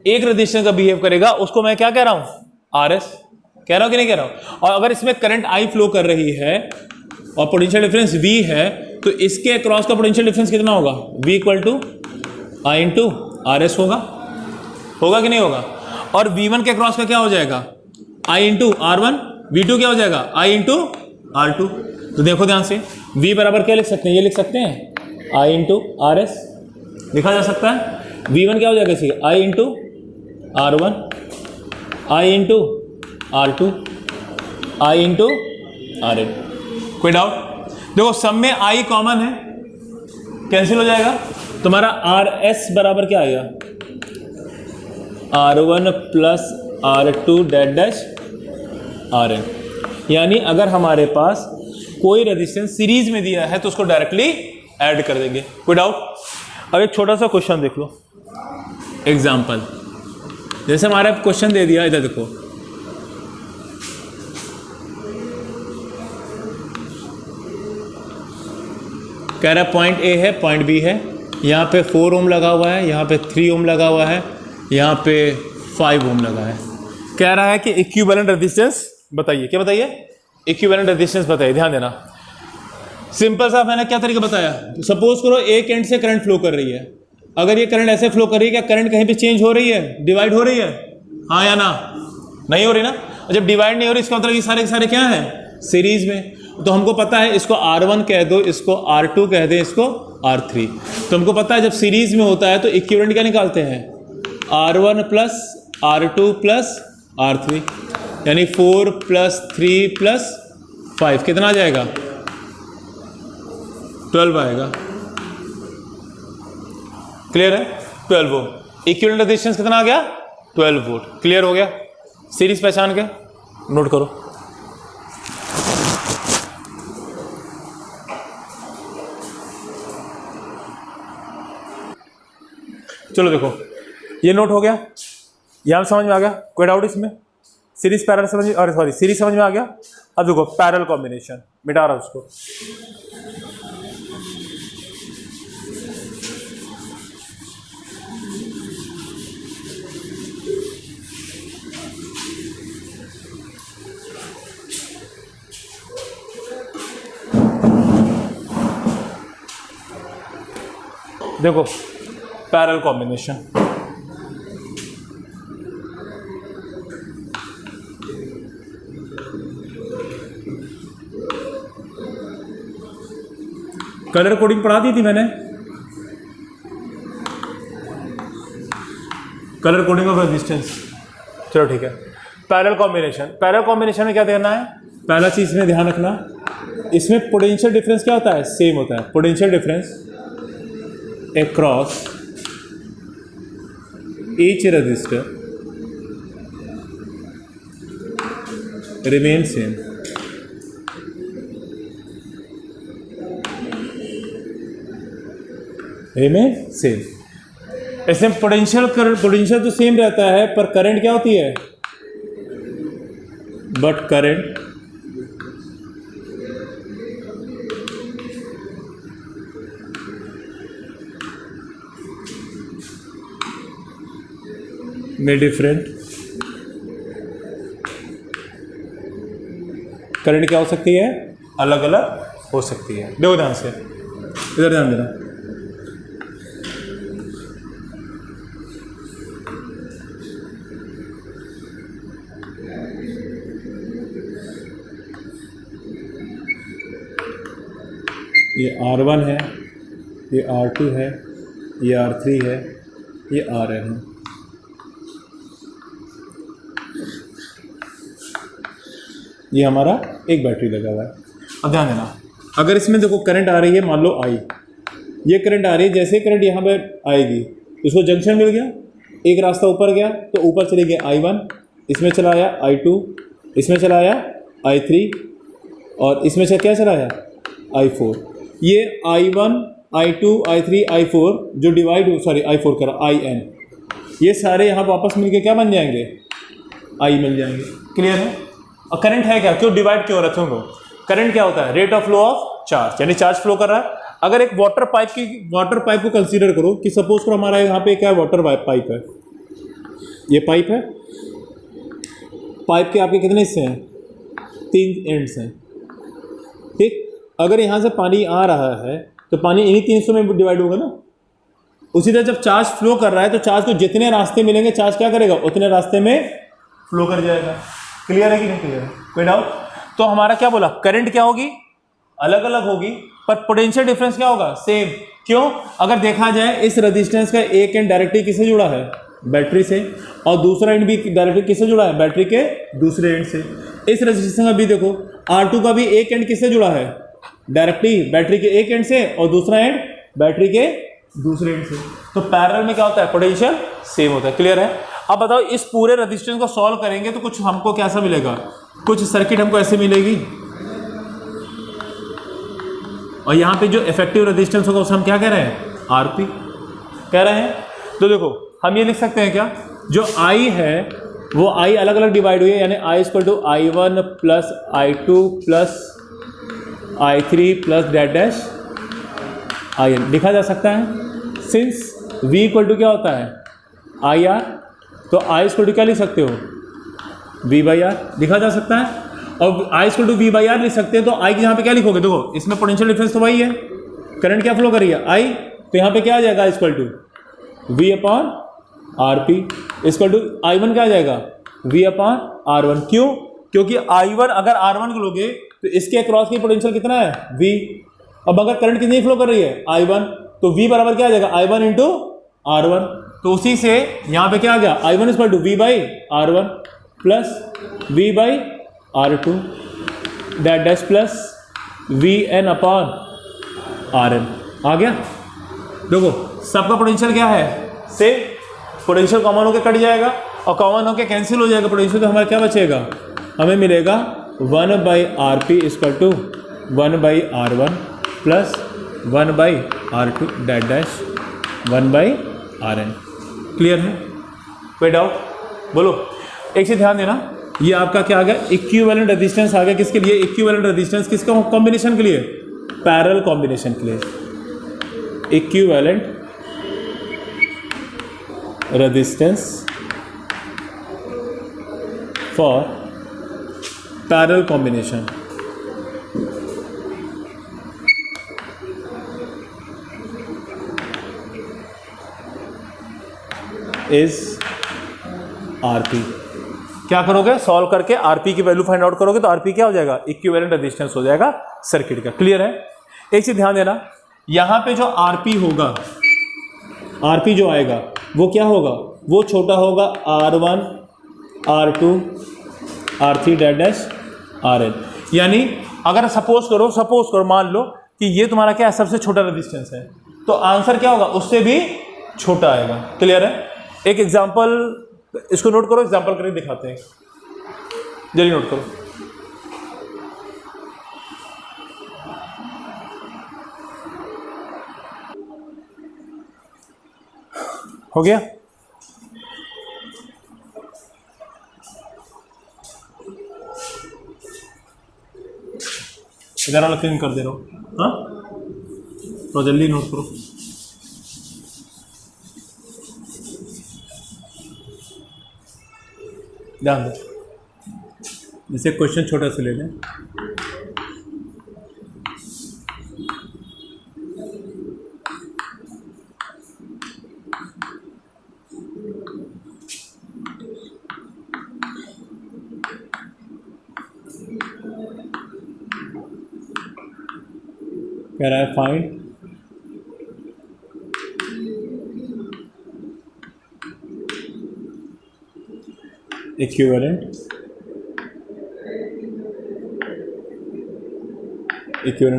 एक रेजिस्टेंस का बिहेव करेगा, उसको मैं क्या कह रहा हूं, RS कह रहा हूं कि नहीं कह रहा हूं। और अगर इसमें करंट I फ्लो कर रही है और पोटेंशियल डिफरेंस V है, तो इसके अक्रॉस का पोटेंशियल डिफरेंस कितना होगा, V equal to I into RS होगा कि नहीं होगा। और V1 के अक्रॉस का क्या हो जाएगा, I इंटू R1, V2 क्या हो जाएगा, I इंटू R2। तो देखो ध्यान से, V बराबर क्या लिख सकते हैं, ये लिख सकते हैं I इंटू आर एस, लिखा जा सकता है। V1 क्या हो जाएगा इसी, I into R1, I into R2, I into RN। कोई डाउट? देखो सब में I कॉमन है, कैंसिल हो जाएगा, तुम्हारा RS बराबर क्या आएगा, R1 plus R2 dash RN। यानी अगर हमारे पास कोई रेजिस्टेंस सीरीज में दिया है तो उसको डायरेक्टली ऐड कर देंगे। कोई डाउट? अब एक छोटा सा क्वेश्चन देख लो, एग्जाम्पल। जैसे हमारा क्वेश्चन दे दिया, इधर देखो, कह रहा है पॉइंट ए है, पॉइंट बी है, यहाँ पे 4 ओम लगा हुआ है, यहाँ पे 3 ओम लगा हुआ है, यहाँ पे 5 ओम लगा है। कह रहा है कि इक्विवेलेंट रेजिस्टेंस बताइए। क्या बताइए? इक्विवेलेंट रेजिस्टेंस बताइए। ध्यान देना, सिंपल सा मैंने क्या तरीका बताया। सपोज करो एक एंड से करंट फ्लो कर रही है, अगर ये करंट ऐसे फ्लो कर रही है, क्या करंट कहीं पे चेंज हो रही है, डिवाइड हो रही है, हाँ या ना? नहीं हो रही ना। जब डिवाइड नहीं हो रही, इसका मतलब ये सारे के सारे क्या है, सीरीज में। तो हमको पता है इसको R1 कह दो, इसको R2 कह दे, इसको R3। तो हमको पता है जब सीरीज में होता है तो इक्विवेलेंट क्या निकालते हैं, R1 plus R2 plus R3, यानी 4 प्लस 3 प्लस 5 कितना आ जाएगा, 12 आएगा। क्लियर है? 12 वोल्ट। इक्विवेलेंट रेजिस्टेंस कितना आ गया, 12 वोल्ट। क्लियर हो गया? सीरीज पहचान के नोट करो। चलो देखो, ये नोट हो गया, यहां समझ में आ गया, कोई डाउट इसमें? सीरीज पैरेलल समझ, और सॉरी सीरीज समझ में आ गया। अब देखो पैरेलल कॉम्बिनेशन, मिटा रहा उसको। देखो पैरेलल कॉम्बिनेशन, कलर कोडिंग पढ़ा दी थी मैंने, कलर कोडिंग ऑफ रेजिस्टेंस। चलो ठीक है, पैरेलल कॉम्बिनेशन। पैरेलल कॉम्बिनेशन में क्या देखना है, पहला चीज में ध्यान रखना, इसमें पोटेंशियल डिफरेंस क्या होता है, सेम होता है। Potential difference across each resistor remain same। remain same। इसमें पोटेंशियल तो सेम रहता है, पर करंट क्या होती है, बट करंट में डिफरेंट। करंट क्या हो सकती है, अलग अलग हो सकती है। देखो ध्यान से, इधर ध्यान देना। ये R1 है, ये R2 है, ये R3 है, ये RN है। ये हमारा एक बैटरी लगा हुआ है। अब ध्यान देना, अगर इसमें देखो करंट आ रही है, मान लो I, ये करंट आ रही है, जैसे करंट यहाँ पर आएगी इसको जंक्शन मिल गया, एक रास्ता ऊपर गया तो ऊपर चली गया I1, इसमें चलाया I2, इसमें चलाया I3, और इसमें से क्या चलाया I4। ये I1, I2, I3, I4 जो डिवाइड, सॉरी I4 करा, IN, ये सारे यहाँ वापस मिलके क्या बन जाएंगे, I मिल जाएंगे। क्लियर है? और करंट है क्या, क्यों डिवाइड क्यों रहे हो? करंट क्या होता है, rate of flow of charge, यानी चार्ज फ्लो कर रहा है। अगर एक वाटर पाइप को कंसीडर करो कि सपोज करो हमारा यहाँ पे क्या है, वाटर पाइप है, ये पाइप है, पाइप के आपके कितने हिस्से हैं, 3 एंड्स हैं, ठीक। अगर यहाँ से पानी आ रहा है तो पानी इन्हीं 300 में डिवाइड होगा ना। उसी तरह जब चार्ज फ्लो कर रहा है तो चार्ज को जितने रास्ते मिलेंगे चार्ज क्या करेगा, उतने रास्ते में फ्लो कर जाएगा। क्लियर है कि नहीं क्लियर है? कोई डाउट? तो हमारा क्या बोला, करंट क्या होगी, अलग अलग होगी, पर पोटेंशियल डिफरेंस क्या होगा, सेम। क्यों, अगर देखा जाए इस रेजिस्टेंस का एक एंड डायरेक्टली किससे जुड़ा है, बैटरी से, और दूसरा एंड भी डायरेक्टली किससे जुड़ा है, बैटरी के दूसरे एंड से। इस रेजिस्टेंस का भी देखो R2 का भी एक एंड किससे जुड़ा है, डायरेक्टली बैटरी के एक एंड से, और दूसरा एंड बैटरी के दूसरे एंड से। तो पैरेलल में क्या होता है, पोटेंशियल सेम होता है। क्लियर है। अब बताओ इस पूरे रेजिस्टेंस को सॉल्व करेंगे तो कुछ हमको कैसा मिलेगा, कुछ सर्किट हमको ऐसे मिलेगी, और यहाँ पे जो इफेक्टिव रेजिस्टेंस होगा उसे हम क्या कह रहे हैं, आरपी कह रहे हैं। तो देखो हम ये लिख सकते हैं क्या, जो I है वो I अलग अलग डिवाइड हुई है, यानी I equal to I1 plus I2 plus I3 plus dash dash IN लिखा जा सकता है। सिंस V इक्वल टू क्या होता है, IR, तो I इक्वल टू क्या लिख सकते हो, V बाई आर लिखा जा सकता है। और I equal to V by r लिख सकते हैं, तो I के यहाँ पे क्या लिखोगे, देखो इसमें पोटेंशियल डिफरेंस तो वही है, करंट क्या फ्लो कर रही है I, तो यहाँ पे क्या आ जाएगा, equal to V upon r p, equal to I1 क्या आ जाएगा, V अपॉन R1। क्यों, क्योंकि I1 अगर R1 को लोगे तो इसके अक्रॉस की पोटेंशियल कितना है, V। अब अगर करंट कितनी फ्लो कर रही है, I1, तो V बराबर क्या आ जाएगा, I1 इंटू R1। तो उसी से यहाँ पे क्या आ गया, I1 equal to V by R1 plus V by R2 dot dash plus VN upon RN आ गया। देखो सबका पोटेंशियल क्या है, सेम, पोटेंशियल कॉमन होकर कट जाएगा और कॉमन होकर कैंसिल हो जाएगा पोटेंशियल, तो हमारा क्या बचेगा, हमें मिलेगा 1 by r p equal to 1 by R1 plus 1 by R2 dot dash 1 by RN। Clear है, कोई डाउट, बोलो। एक से ध्यान देना, ये आपका क्या आ गया, इक्विवेलेंट रेजिस्टेंस आ गया, किसके लिए, इक्विवेलेंट रेजिस्टेंस किसका कॉम्बिनेशन के लिए, पैरेलल कॉम्बिनेशन के लिए, equivalent resistance for parallel combination. Is RP. क्या करोगे, सॉल्व करके आरपी की वैल्यू फाइंड आउट करोगे तो आरपी क्या हो जाएगा, इक्विवेलेंट रेजिस्टेंस हो जाएगा सर्किट का। क्लियर है। एक चीज ध्यान देना, यहां पे जो आरपी होगा, आरपी जो आएगा वो क्या होगा, वो छोटा होगा R1 R2 R3 dash dash RN। यानी अगर सपोज करो मान लो कि ये तुम्हारा क्या है, सबसे छोटा रेजिस्टेंस है, तो आंसर क्या होगा, उससे भी छोटा आएगा। क्लियर है। एक एग्जांपल इसको नोट करो, एग्जांपल करके दिखाते हैं, जल्दी नोट करो। हो गया, इधर वाला क्लीन कर दे रहा हूँ, हाँ तो जल्दी नोट करो। ध्यान दो, जैसे क्वेश्चन छोटा सा ले लें, कह रहा है फाइंड इक्विवेलेंट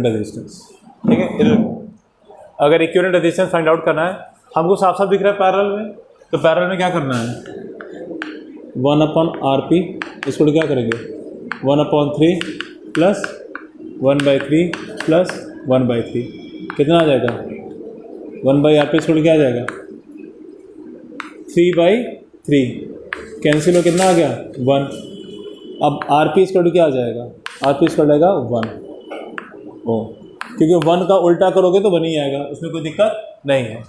रेजिस्टेंस। ठीक है, अगर इक्विवेलेंट रेजिस्टेंस फाइंड आउट करना है, हमको साफ साफ दिख रहा है पैरेलल में, तो पैरेलल में क्या करना है, 1 अपॉन आर पी इसको क्या करेंगे, 1 अपॉन 3 प्लस 1/3 प्लस 1/3 कितना आ जाएगा, 1 बाई आर पी इसको क्या आ जाएगा, 3/3 कैंसिल हो कितना आ गया, 1। अब आर पी स्क्वायर क्या आ जाएगा, आर पी स्क्वायर आएगा 1। ओ, क्योंकि 1 का उल्टा करोगे तो 1 ही आएगा, उसमें कोई दिक्कत नहीं है।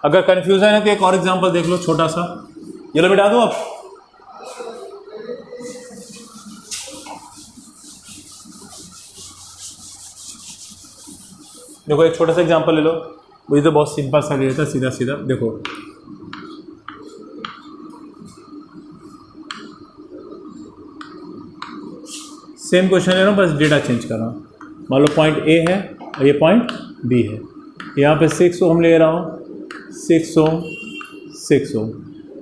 अगर कन्फ्यूजन है तो एक और एग्जांपल देख लो छोटा सा, ये लो बिठा दो आप। देखो एक छोटा सा एग्जांपल ले लो, वही तो बहुत सिंपल सा रहता है, सीधा सीधा। देखो सेम क्वेश्चन ले रहा हूँ, बस डेटा चेंज कर रहा हूँ। मान लो पॉइंट ए है और ये पॉइंट बी है। यहाँ पे 6 ओम ले रहा हूँ, 6 ओम 6 ओम।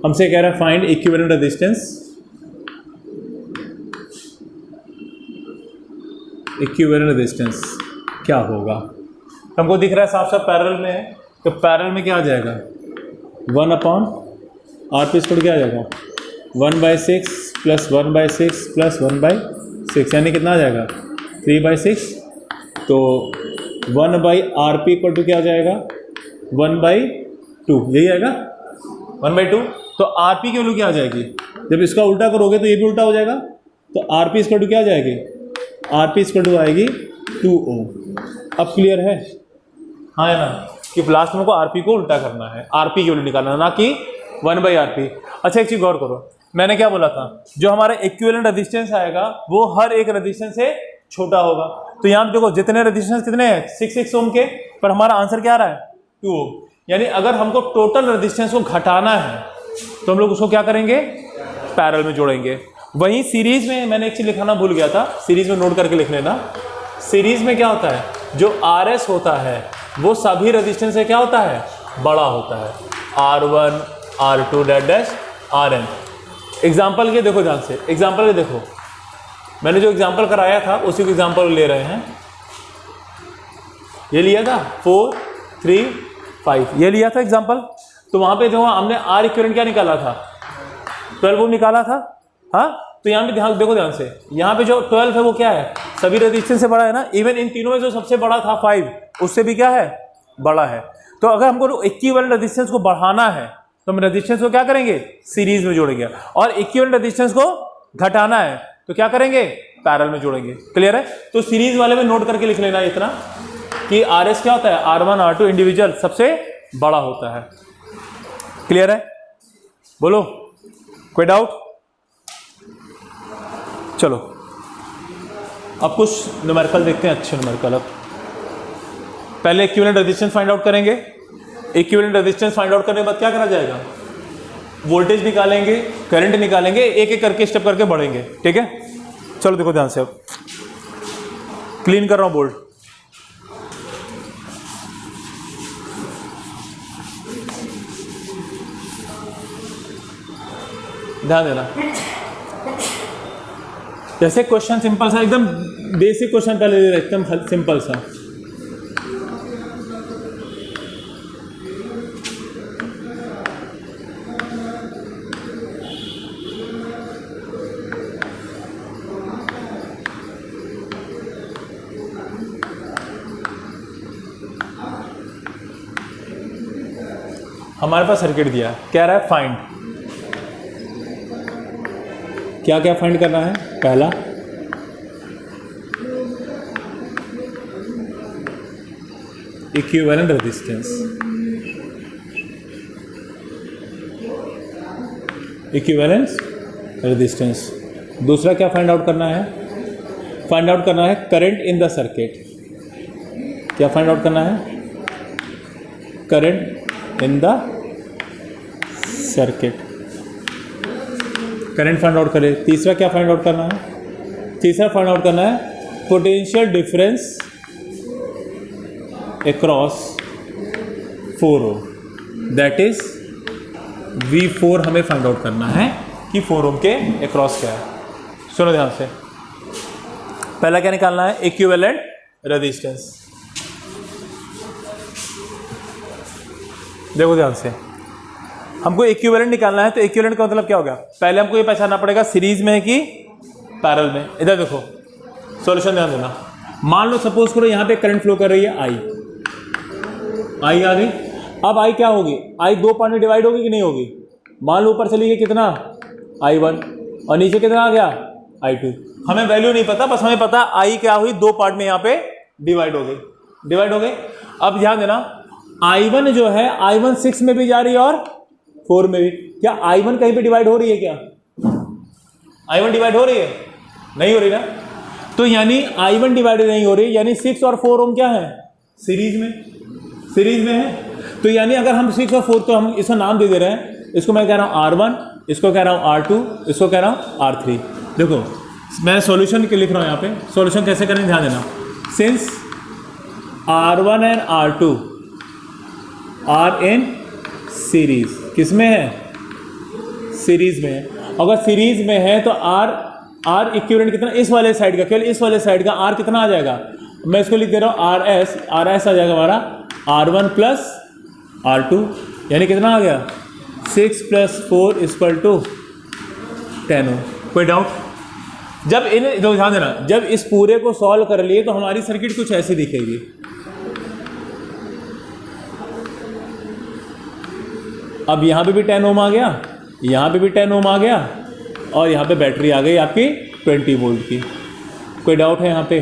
हमसे कह रहा है find equivalent resistance, equivalent resistance क्या होगा। हमको दिख रहा है साफ साफ पैरेलल में है, तो पैरेलल में क्या आ जाएगा 1/R² क्या आ जाएगा 1/6 + 1/6 + 1/6 यानी कितना आ जाएगा 3/6। तो 1/RP = क्या आ जाएगा 1/2, यही आएगा 1/2। तो RP की वैल्यू क्या आ जाएगी, जब इसका उल्टा करोगे तो ये भी उल्टा हो जाएगा। तो RP = क्या आ जाएगी, RP = आएगी 2 ओम। अब क्लियर है, हाँ है ना, कि लास्ट में को RP को उल्टा करना है, RP की वैल्यू निकालना, ना कि 1/RP। अच्छा एक चीज़ गौर करो, मैंने क्या बोला था, जो हमारा इक्विवेलेंट रेजिस्टेंस आएगा वो हर एक रेजिस्टेंस से छोटा होगा। तो यहाँ पे देखो जितने रेजिस्टेंस कितने हैं 6 ओम के, पर हमारा आंसर क्या आ रहा है 2 ओम। यानी अगर हमको टोटल रेजिस्टेंस को घटाना है तो हम लोग उसको क्या करेंगे, पैरेलल में जोड़ेंगे। वहीं सीरीज में मैंने एक चीज़ लिखाना भूल गया था, सीरीज में नोट करके लिख लेना। सीरीज में क्या होता है, जो RS होता है वो सभी रेजिस्टेंस से क्या होता है, बड़ा होता है, R1 R2 dash RN। Example के देखो ध्यान से, एग्जाम्पल के देखो, मैंने जो एग्जाम्पल कराया था उसी को एग्जाम्पल ले रहे हैं। ये लिया था 4 3 5, ये लिया था एग्जाम्पल। तो वहाँ पे जो हमने R इक्विवेलेंट क्या निकाला था 12 ओम निकाला था, हाँ। तो यहाँ पे ध्यान देखो ध्यान से, यहाँ पे जो 12 है वो क्या है, सभी रेजिस्टेंस से बड़ा है ना। इवन इन तीनों में जो सबसे बड़ा था 5, उससे भी क्या है, बड़ा है। तो अगर हमको इक्विवेलेंट रेजिस्टेंस को बढ़ाना है तो हम रेजिस्टेंस को क्या करेंगे, सीरीज में जोड़ेंगे। और इक्विवेलेंट रेजिस्टेंस को घटाना है तो क्या करेंगे, पैरेलल में जोड़ेंगे। क्लियर है। तो सीरीज वाले में नोट करके लिख लेना इतना कि RS क्या होता है, R1 R2 इंडिविजुअल सबसे बड़ा होता है। क्लियर है, बोलो कोई डाउट। चलो अब कुछ न्यूमेरिकल देखते हैं, अच्छे न्यूमेरिकल। अब पहले इक्विवेलेंट रेजिस्टेंस फाइंड आउट करेंगे। इक्विवेलेंट रेजिस्टेंस फाइंड आउट करने के बाद क्या करा जाएगा, वोल्टेज निकालेंगे, करंट निकालेंगे, एक एक करके स्टेप करके बढ़ेंगे। ठीक है, चलो देखो ध्यान से, अब क्लीन कर रहा हूं बोर्ड। ध्यान देना, जैसे क्वेश्चन सिंपल सा, एकदम बेसिक क्वेश्चन पहले दे रहा, एकदम सिंपल सा। हमारे पास सर्किट दिया, कह रहा है फाइंड, क्या क्या फाइंड करना है। पहला इक्विवेलेंट रेजिस्टेंस, इक्विवेलेंस रेजिस्टेंस। दूसरा क्या फाइंड आउट करना है, फाइंड आउट करना है करंट इन द सर्किट। क्या फाइंड आउट करना है, current in the circuit, current find out करें। तीसरा क्या फाइंड आउट करना है, तीसरा फाइंड आउट करना है potential difference across 4 ohm, that is V4 हमें फाइंड आउट करना है कि 4 ओम के अक्रॉस क्या है। सुनो ध्यान से, पहला क्या निकालना है, इक्विवेलेंट रेजिस्टेंस। देखो ध्यान से, हमको इक्विवेलेंट निकालना है, तो इक्विवेलेंट का मतलब क्या हो गया, पहले हमको ये पहचानना पड़ेगा सीरीज में है कि पैरेलल में। इधर देखो सॉल्यूशन ध्यान देना। मान लो सपोज करो यहाँ पे करंट फ्लो कर रही है आई आ गई। अब आई क्या होगी, आई दो पार्ट में डिवाइड होगी कि नहीं होगी। मान लो ऊपर चली गई कितना I1 और नीचे कितना आ गया I2। हमें वैल्यू नहीं पता, बस हमें पता आई क्या हुई, दो पार्ट में यहाँ पे डिवाइड हो गई। अब ध्यान देना, I1 जो है I1 6 में भी जा रही है और 4 में भी। क्या I1 कहीं पे डिवाइड हो रही है, क्या I1 डिवाइड हो रही है, नहीं हो रही ना। तो यानी I1 डिवाइड नहीं हो रही, यानी 6 और 4 ओम क्या है, सीरीज में है। तो यानी अगर हम 6 और 4, तो हम इसका नाम दे दे रहे हैं, इसको मैं कह रहा हूँ R1, इसको कह रहा हूँ R2, इसको कह रहा हूँ R3। देखो मैं सॉल्यूशन के लिख रहा हूँ यहाँ पे, सॉल्यूशन कैसे करें ध्यान देना। Since R1 and R2 are in series, किस में है? सीरीज में है। अगर सीरीज में है तो आर इक्विवेलेंट कितना, इस वाले साइड का, केवल इस वाले साइड का आर कितना आ जाएगा? मैं इसको लिख दे रहा हूँ आर एस आ जाएगा हमारा R1 प्लस R2, यानी कितना आ गया? 6 + 4 = 10 हो। कोई डाउट? जब इन ध्यान देना, जब इस पूरे को सॉल्व कर लिए तो हमारी सर्किट कुछ ऐसी दिखेगी। अब यहाँ पे भी 10 ओम आ गया, यहाँ पे भी 10 ओम आ गया, और यहाँ पे बैटरी आ गई आपकी 20 वोल्ट की। कोई डाउट है यहाँ पे?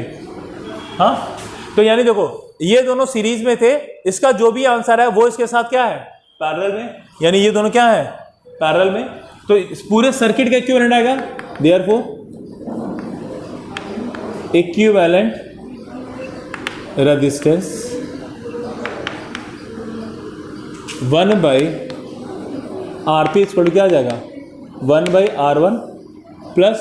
हाँ, तो यानी देखो ये दोनों सीरीज में थे, इसका जो भी आंसर है वो इसके साथ क्या है? पैरेलल में, यानी ये दोनों क्या है? पैरेलल में। तो इस पूरे सर्किट का इक्विवेलेंट आएगा, therefore equivalent resistance 1/RP equal to क्या आ जाएगा? 1/R1 plus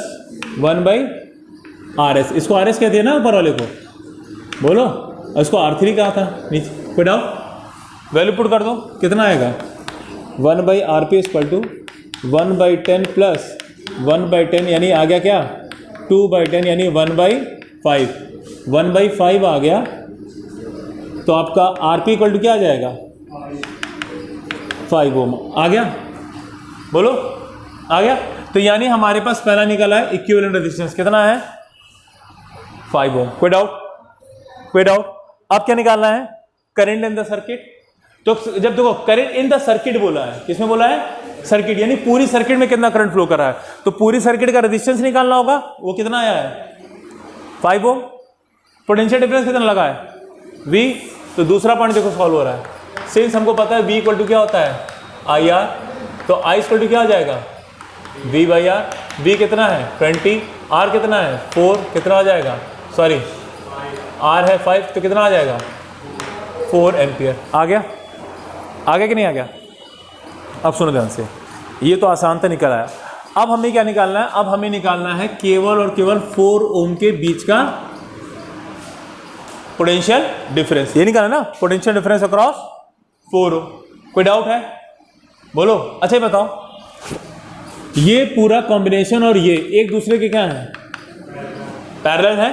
1/RS। इसको RS कहते हैं ना ऊपर वाले को, बोलो। इसको R3 कहा था नीचे। कोई डाउट? वैल्यू पुट कर दो, कितना आएगा? 1/RP इक्वल टू 1/10 प्लस 1/10, यानी आ गया क्या? 2/10, यानी 1/5। 1/5 आ गया, तो आपका RP इक्वल टू क्या आ जाएगा? 5 ओम आ गया, बोलो आ गया। तो यानी हमारे पास पहला निकला है इक्विवेलेंट रेजिस्टेंस, कितना है? 5 ओम। कोई डाउट? कोई डाउट? अब क्या निकालना है? Current in the circuit. तो जब देखो करंट इन द सर्किट बोला है, किसमें बोला है? सर्किट, यानी पूरी सर्किट में कितना करंट फ्लो कर रहा है, तो पूरी सर्किट का रेजिस्टेंस निकालना होगा। वो कितना आया है? 5 ओम। पोटेंशियल डिफरेंस कितना लगा है? V। तो दूसरा पॉइंट देखो सॉल्व हो रहा है। सिंस हमको पता है V इक्वल टू क्या होता है? IR, तो I इक्वल टू क्या आ जाएगा? V/R। V कितना है? 20, R कितना है? 4, कितना आ जाएगा? सॉरी R है 5, तो कितना आ जाएगा? 4 एम्पियर। आ गया? आ गया कि नहीं आ गया? अब सुनो ध्यान से, ये तो आसान था, निकल आया। अब हमें क्या निकालना है? अब हमें निकालना है केवल और केवल 4 ओम के बीच का पोटेंशियल डिफरेंस। ये निकालना ना, पोटेंशियल डिफरेंस अक्रॉस 4 ओम। कोई डाउट है? बोलो। अच्छा बताओ, ये पूरा कॉम्बिनेशन और ये एक दूसरे के क्या है? पैरेलल है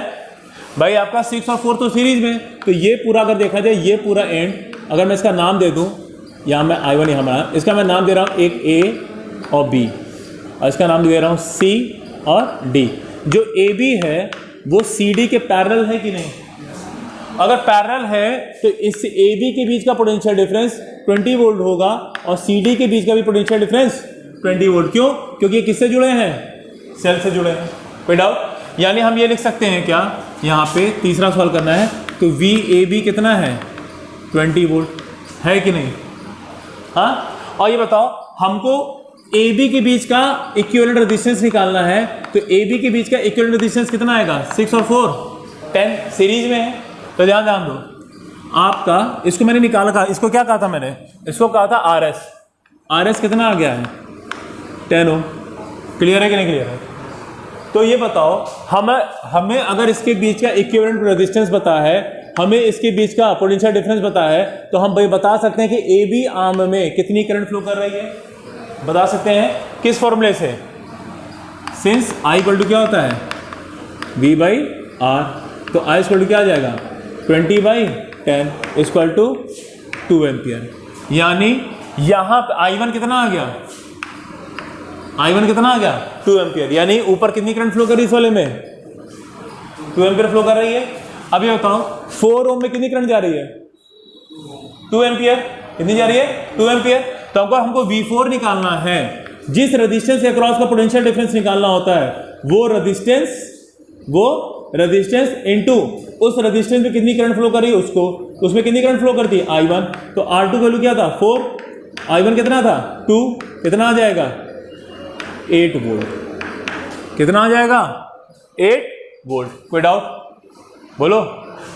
भाई। आपका 6 और 4 तो सीरीज में, तो ये पूरा अगर देखा जाए, ये पूरा एंड, अगर मैं इसका नाम दे दूं, यहाँ मैं I1 यहाँ बना, इसका मैं नाम दे रहा हूँ एक A और B, और इसका नाम दे रहा हूँ C और D। जो AB है वो CD के पैरेलल है कि नहीं? अगर पैरेलल है तो इस AB के बीच का पोटेंशियल डिफरेंस 20 वोल्ट होगा, और CD के बीच का भी पोटेंशियल डिफरेंस 20 वोल्ट। क्यों? क्योंकि ये किससे जुड़े हैं? सेल से जुड़े हैं। कोई डाउट? यानी हम ये लिख सकते हैं क्या, यहाँ पे तीसरा सवाल करना है, तो VAB कितना है? 20 वोल्ट है कि नहीं? हाँ। और ये बताओ, हमको AB के बीच का इक्विवेलेंट रेजिस्टेंस निकालना है, तो AB के बीच का इक्विवेलेंट रेजिस्टेंस कितना आएगा? 6 और 4 10, सीरीज में है। तो ध्यान दो आपका, इसको मैंने निकाला, इसको क्या कहा था मैंने? इसको कहा था RS कितना आ गया है? 10 ओम। क्लियर है कि नहीं क्लियर है? तो ये बताओ, हमें अगर इसके बीच का इक्विवेलेंट रेजिस्टेंस पता है, हमें इसके बीच का पोटेंशियल डिफरेंस पता है, तो हम भाई बता सकते हैं कि AB आर्म में कितनी करंट फ्लो कर रही है। बता सकते हैं किस फॉर्मूले से? सिंस I इक्वल टू क्या होता है? V/R। तो I इक्वल टू क्या आ जाएगा? 20/10 इक्वल टू 2 एम्पियर। यानी यहाँ पे I1 कितना आ गया? I1 कितना आ गया? 2 एम्पियर। यानी ऊपर कितनी करंट फ्लो कर रही है इस वाले में? 2 एम्पियर फ्लो कर रही है। अब ये बताओ 4 ओम में कितनी करंट जा रही है? 2 एम्पियर। कितनी जा रही है? 2 एम्पियर। तो हमको V4 निकालना है। जिस रेजिस्टेंस के अक्रॉस का पोटेंशियल डिफरेंस निकालना होता है, वो रेजिस्टेंस इनटू उस रेजिस्टेंस में कितनी करंट फ्लो कर रही है उसको, उसमें कितनी करंट फ्लो करती है? I1। तो R2 वैल्यू क्या था? 4। I1 कितना था? 2। कितना आ जाएगा? 8 वोल्ट। कितना आ जाएगा? 8 वोल्ट। कोई डाउट? बोलो।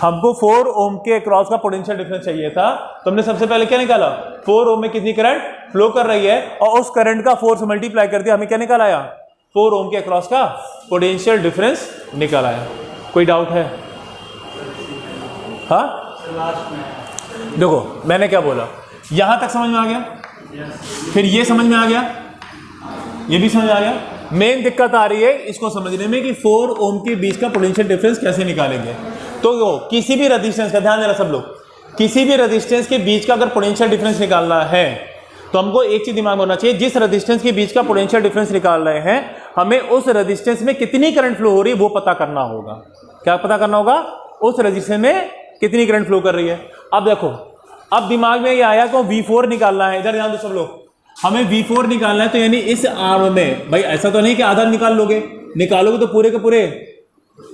हमको 4 ओम के क्रॉस का पोटेंशियल डिफरेंस चाहिए था, तो हमने सबसे पहले क्या निकाला? 4 ओम में कितनी करंट फ्लो कर रही है, और उस करंट का 4 से मल्टीप्लाई कर दिया, हमें क्या निकाल आया? 4 ओम के अक्रॉस का पोटेंशियल डिफरेंस निकल आया। कोई डाउट है? हाँ, देखो मैंने क्या बोला, यहां तक समझ में आ गया, फिर ये समझ में आ गया, ये भी समझ में आ गया। मेन दिक्कत आ रही है इसको समझने में कि 4 ओम के बीच का पोटेंशियल डिफरेंस कैसे निकालेंगे। तो किसी भी रेजिस्टेंस का ध्यान देना सब लोग, किसी भी रेजिस्टेंस के बीच का अगर पोटेंशियल डिफरेंस निकालना है तो हमको एक चीज दिमाग में होना चाहिए, जिस रेजिस्टेंस के बीच का पोटेंशियल डिफरेंस निकाल रहे हैं हमें उस रेजिस्टेंस में कितनी करंट फ्लो हो रही है वो पता करना होगा। क्या पता करना होगा? उस रेजिस्टेंस में कितनी करंट फ्लो कर रही है। अब देखो, अब दिमाग में ये आया कि V4 निकालना है, इधर ध्यान दो सब लोग, हमें V4 निकालना है, तो यानी इस आर्म में, भाई ऐसा तो नहीं कि आधा निकाल लोगे, निकालोगे तो पूरे के पूरे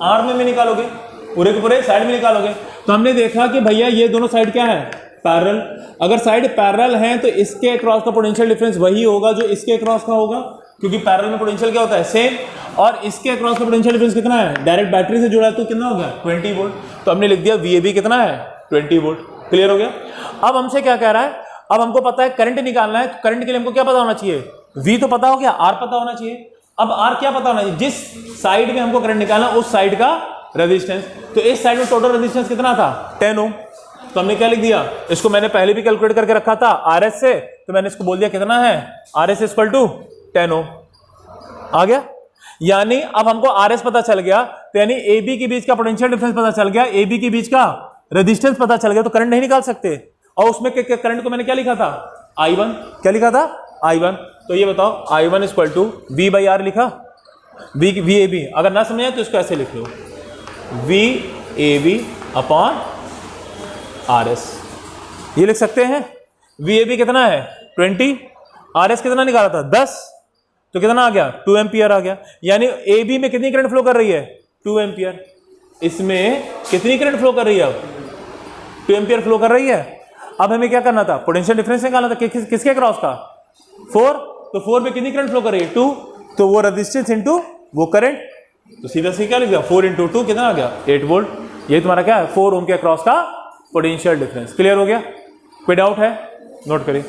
आर्म में निकालोगे, पूरे के पूरे साइड में निकालोगे। तो हमने देखा कि भैया ये दोनों साइड क्या है? पैरेलल। अगर साइड पैरेलल है तो इसके अक्रॉस का पोटेंशियल डिफरेंस वही होगा जो इसके अक्रॉस का होगा, क्योंकि पैरेलल में पोटेंशियल क्या होता है? सेम। और इसके अक्रॉस का पोटेंशियल डिफरेंस कितना है? डायरेक्ट बैटरी से जुड़ा है तो कितना होगा? 20 वोल्ट। तो हमने लिख दिया VAB कितना है? 20 वोल्ट। क्लियर हो गया? अब हमसे क्या कह रहा है, अब हमको पता है करंट निकालना है, तो करंट के लिए हमको क्या पता होना चाहिए? V तो पता हो गया, R पता होना चाहिए। अब R क्या पता होना चाहिए? जिस साइड में हमको करंट निकालना उस साइड का रेजिस्टेंस। तो इस साइड में टोटल रेजिस्टेंस कितना था? 10 ओम। तो हमने क्या लिख दिया, इसको मैंने पहले भी कैलकुलेट करके रखा था RS से, तो मैंने इसको बोल दिया कितना है? RS इक्वल टू 10 ओम। आ गया? यानी अब हमको RS पता चल गया, तो यानी AB के बीच का पोटेंशियल डिफरेंस पता चल गया, AB के बीच का रेजिस्टेंस पता चल गया, तो करंट नहीं निकाल सकते। और उसमें करंट को मैंने क्या लिखा था? I1। क्या लिखा था? I1। तो ये बताओ, I1 इक्वल टू V/R लिखा, VAB। अगर ना समझे तो इसको ऐसे लिख लो, VAB अपॉन RS। ये लिख सकते हैं। VAB कितना है? 20। RS कितना निकाला था? 10। तो कितना आ गया? 2 एम्पियर आ गया। यानी AB में कितनी करंट फ्लो कर रही है? 2 एम्पियर। इसमें कितनी करंट फ्लो कर रही है? अब 2 एम्पियर फ्लो कर रही है। अब हमें क्या करना था? पोटेंशियल डिफरेंस निकालना था। किसके क्रॉस का? 4। तो 4 में कितनी करंट फ्लो कर रही है? 2। तो वो रेजिस्टेंस इंटू वो करंट, तो सीधा सी क्या लिख दिया? 4 × 2 कितना आ गया? 8 वोल्ट। ये तुम्हारा क्या है? 4 ओम के क्रॉस का पोटेंशियल डिफरेंस। क्लियर हो गया? कोई डाउट है? नोट करिए।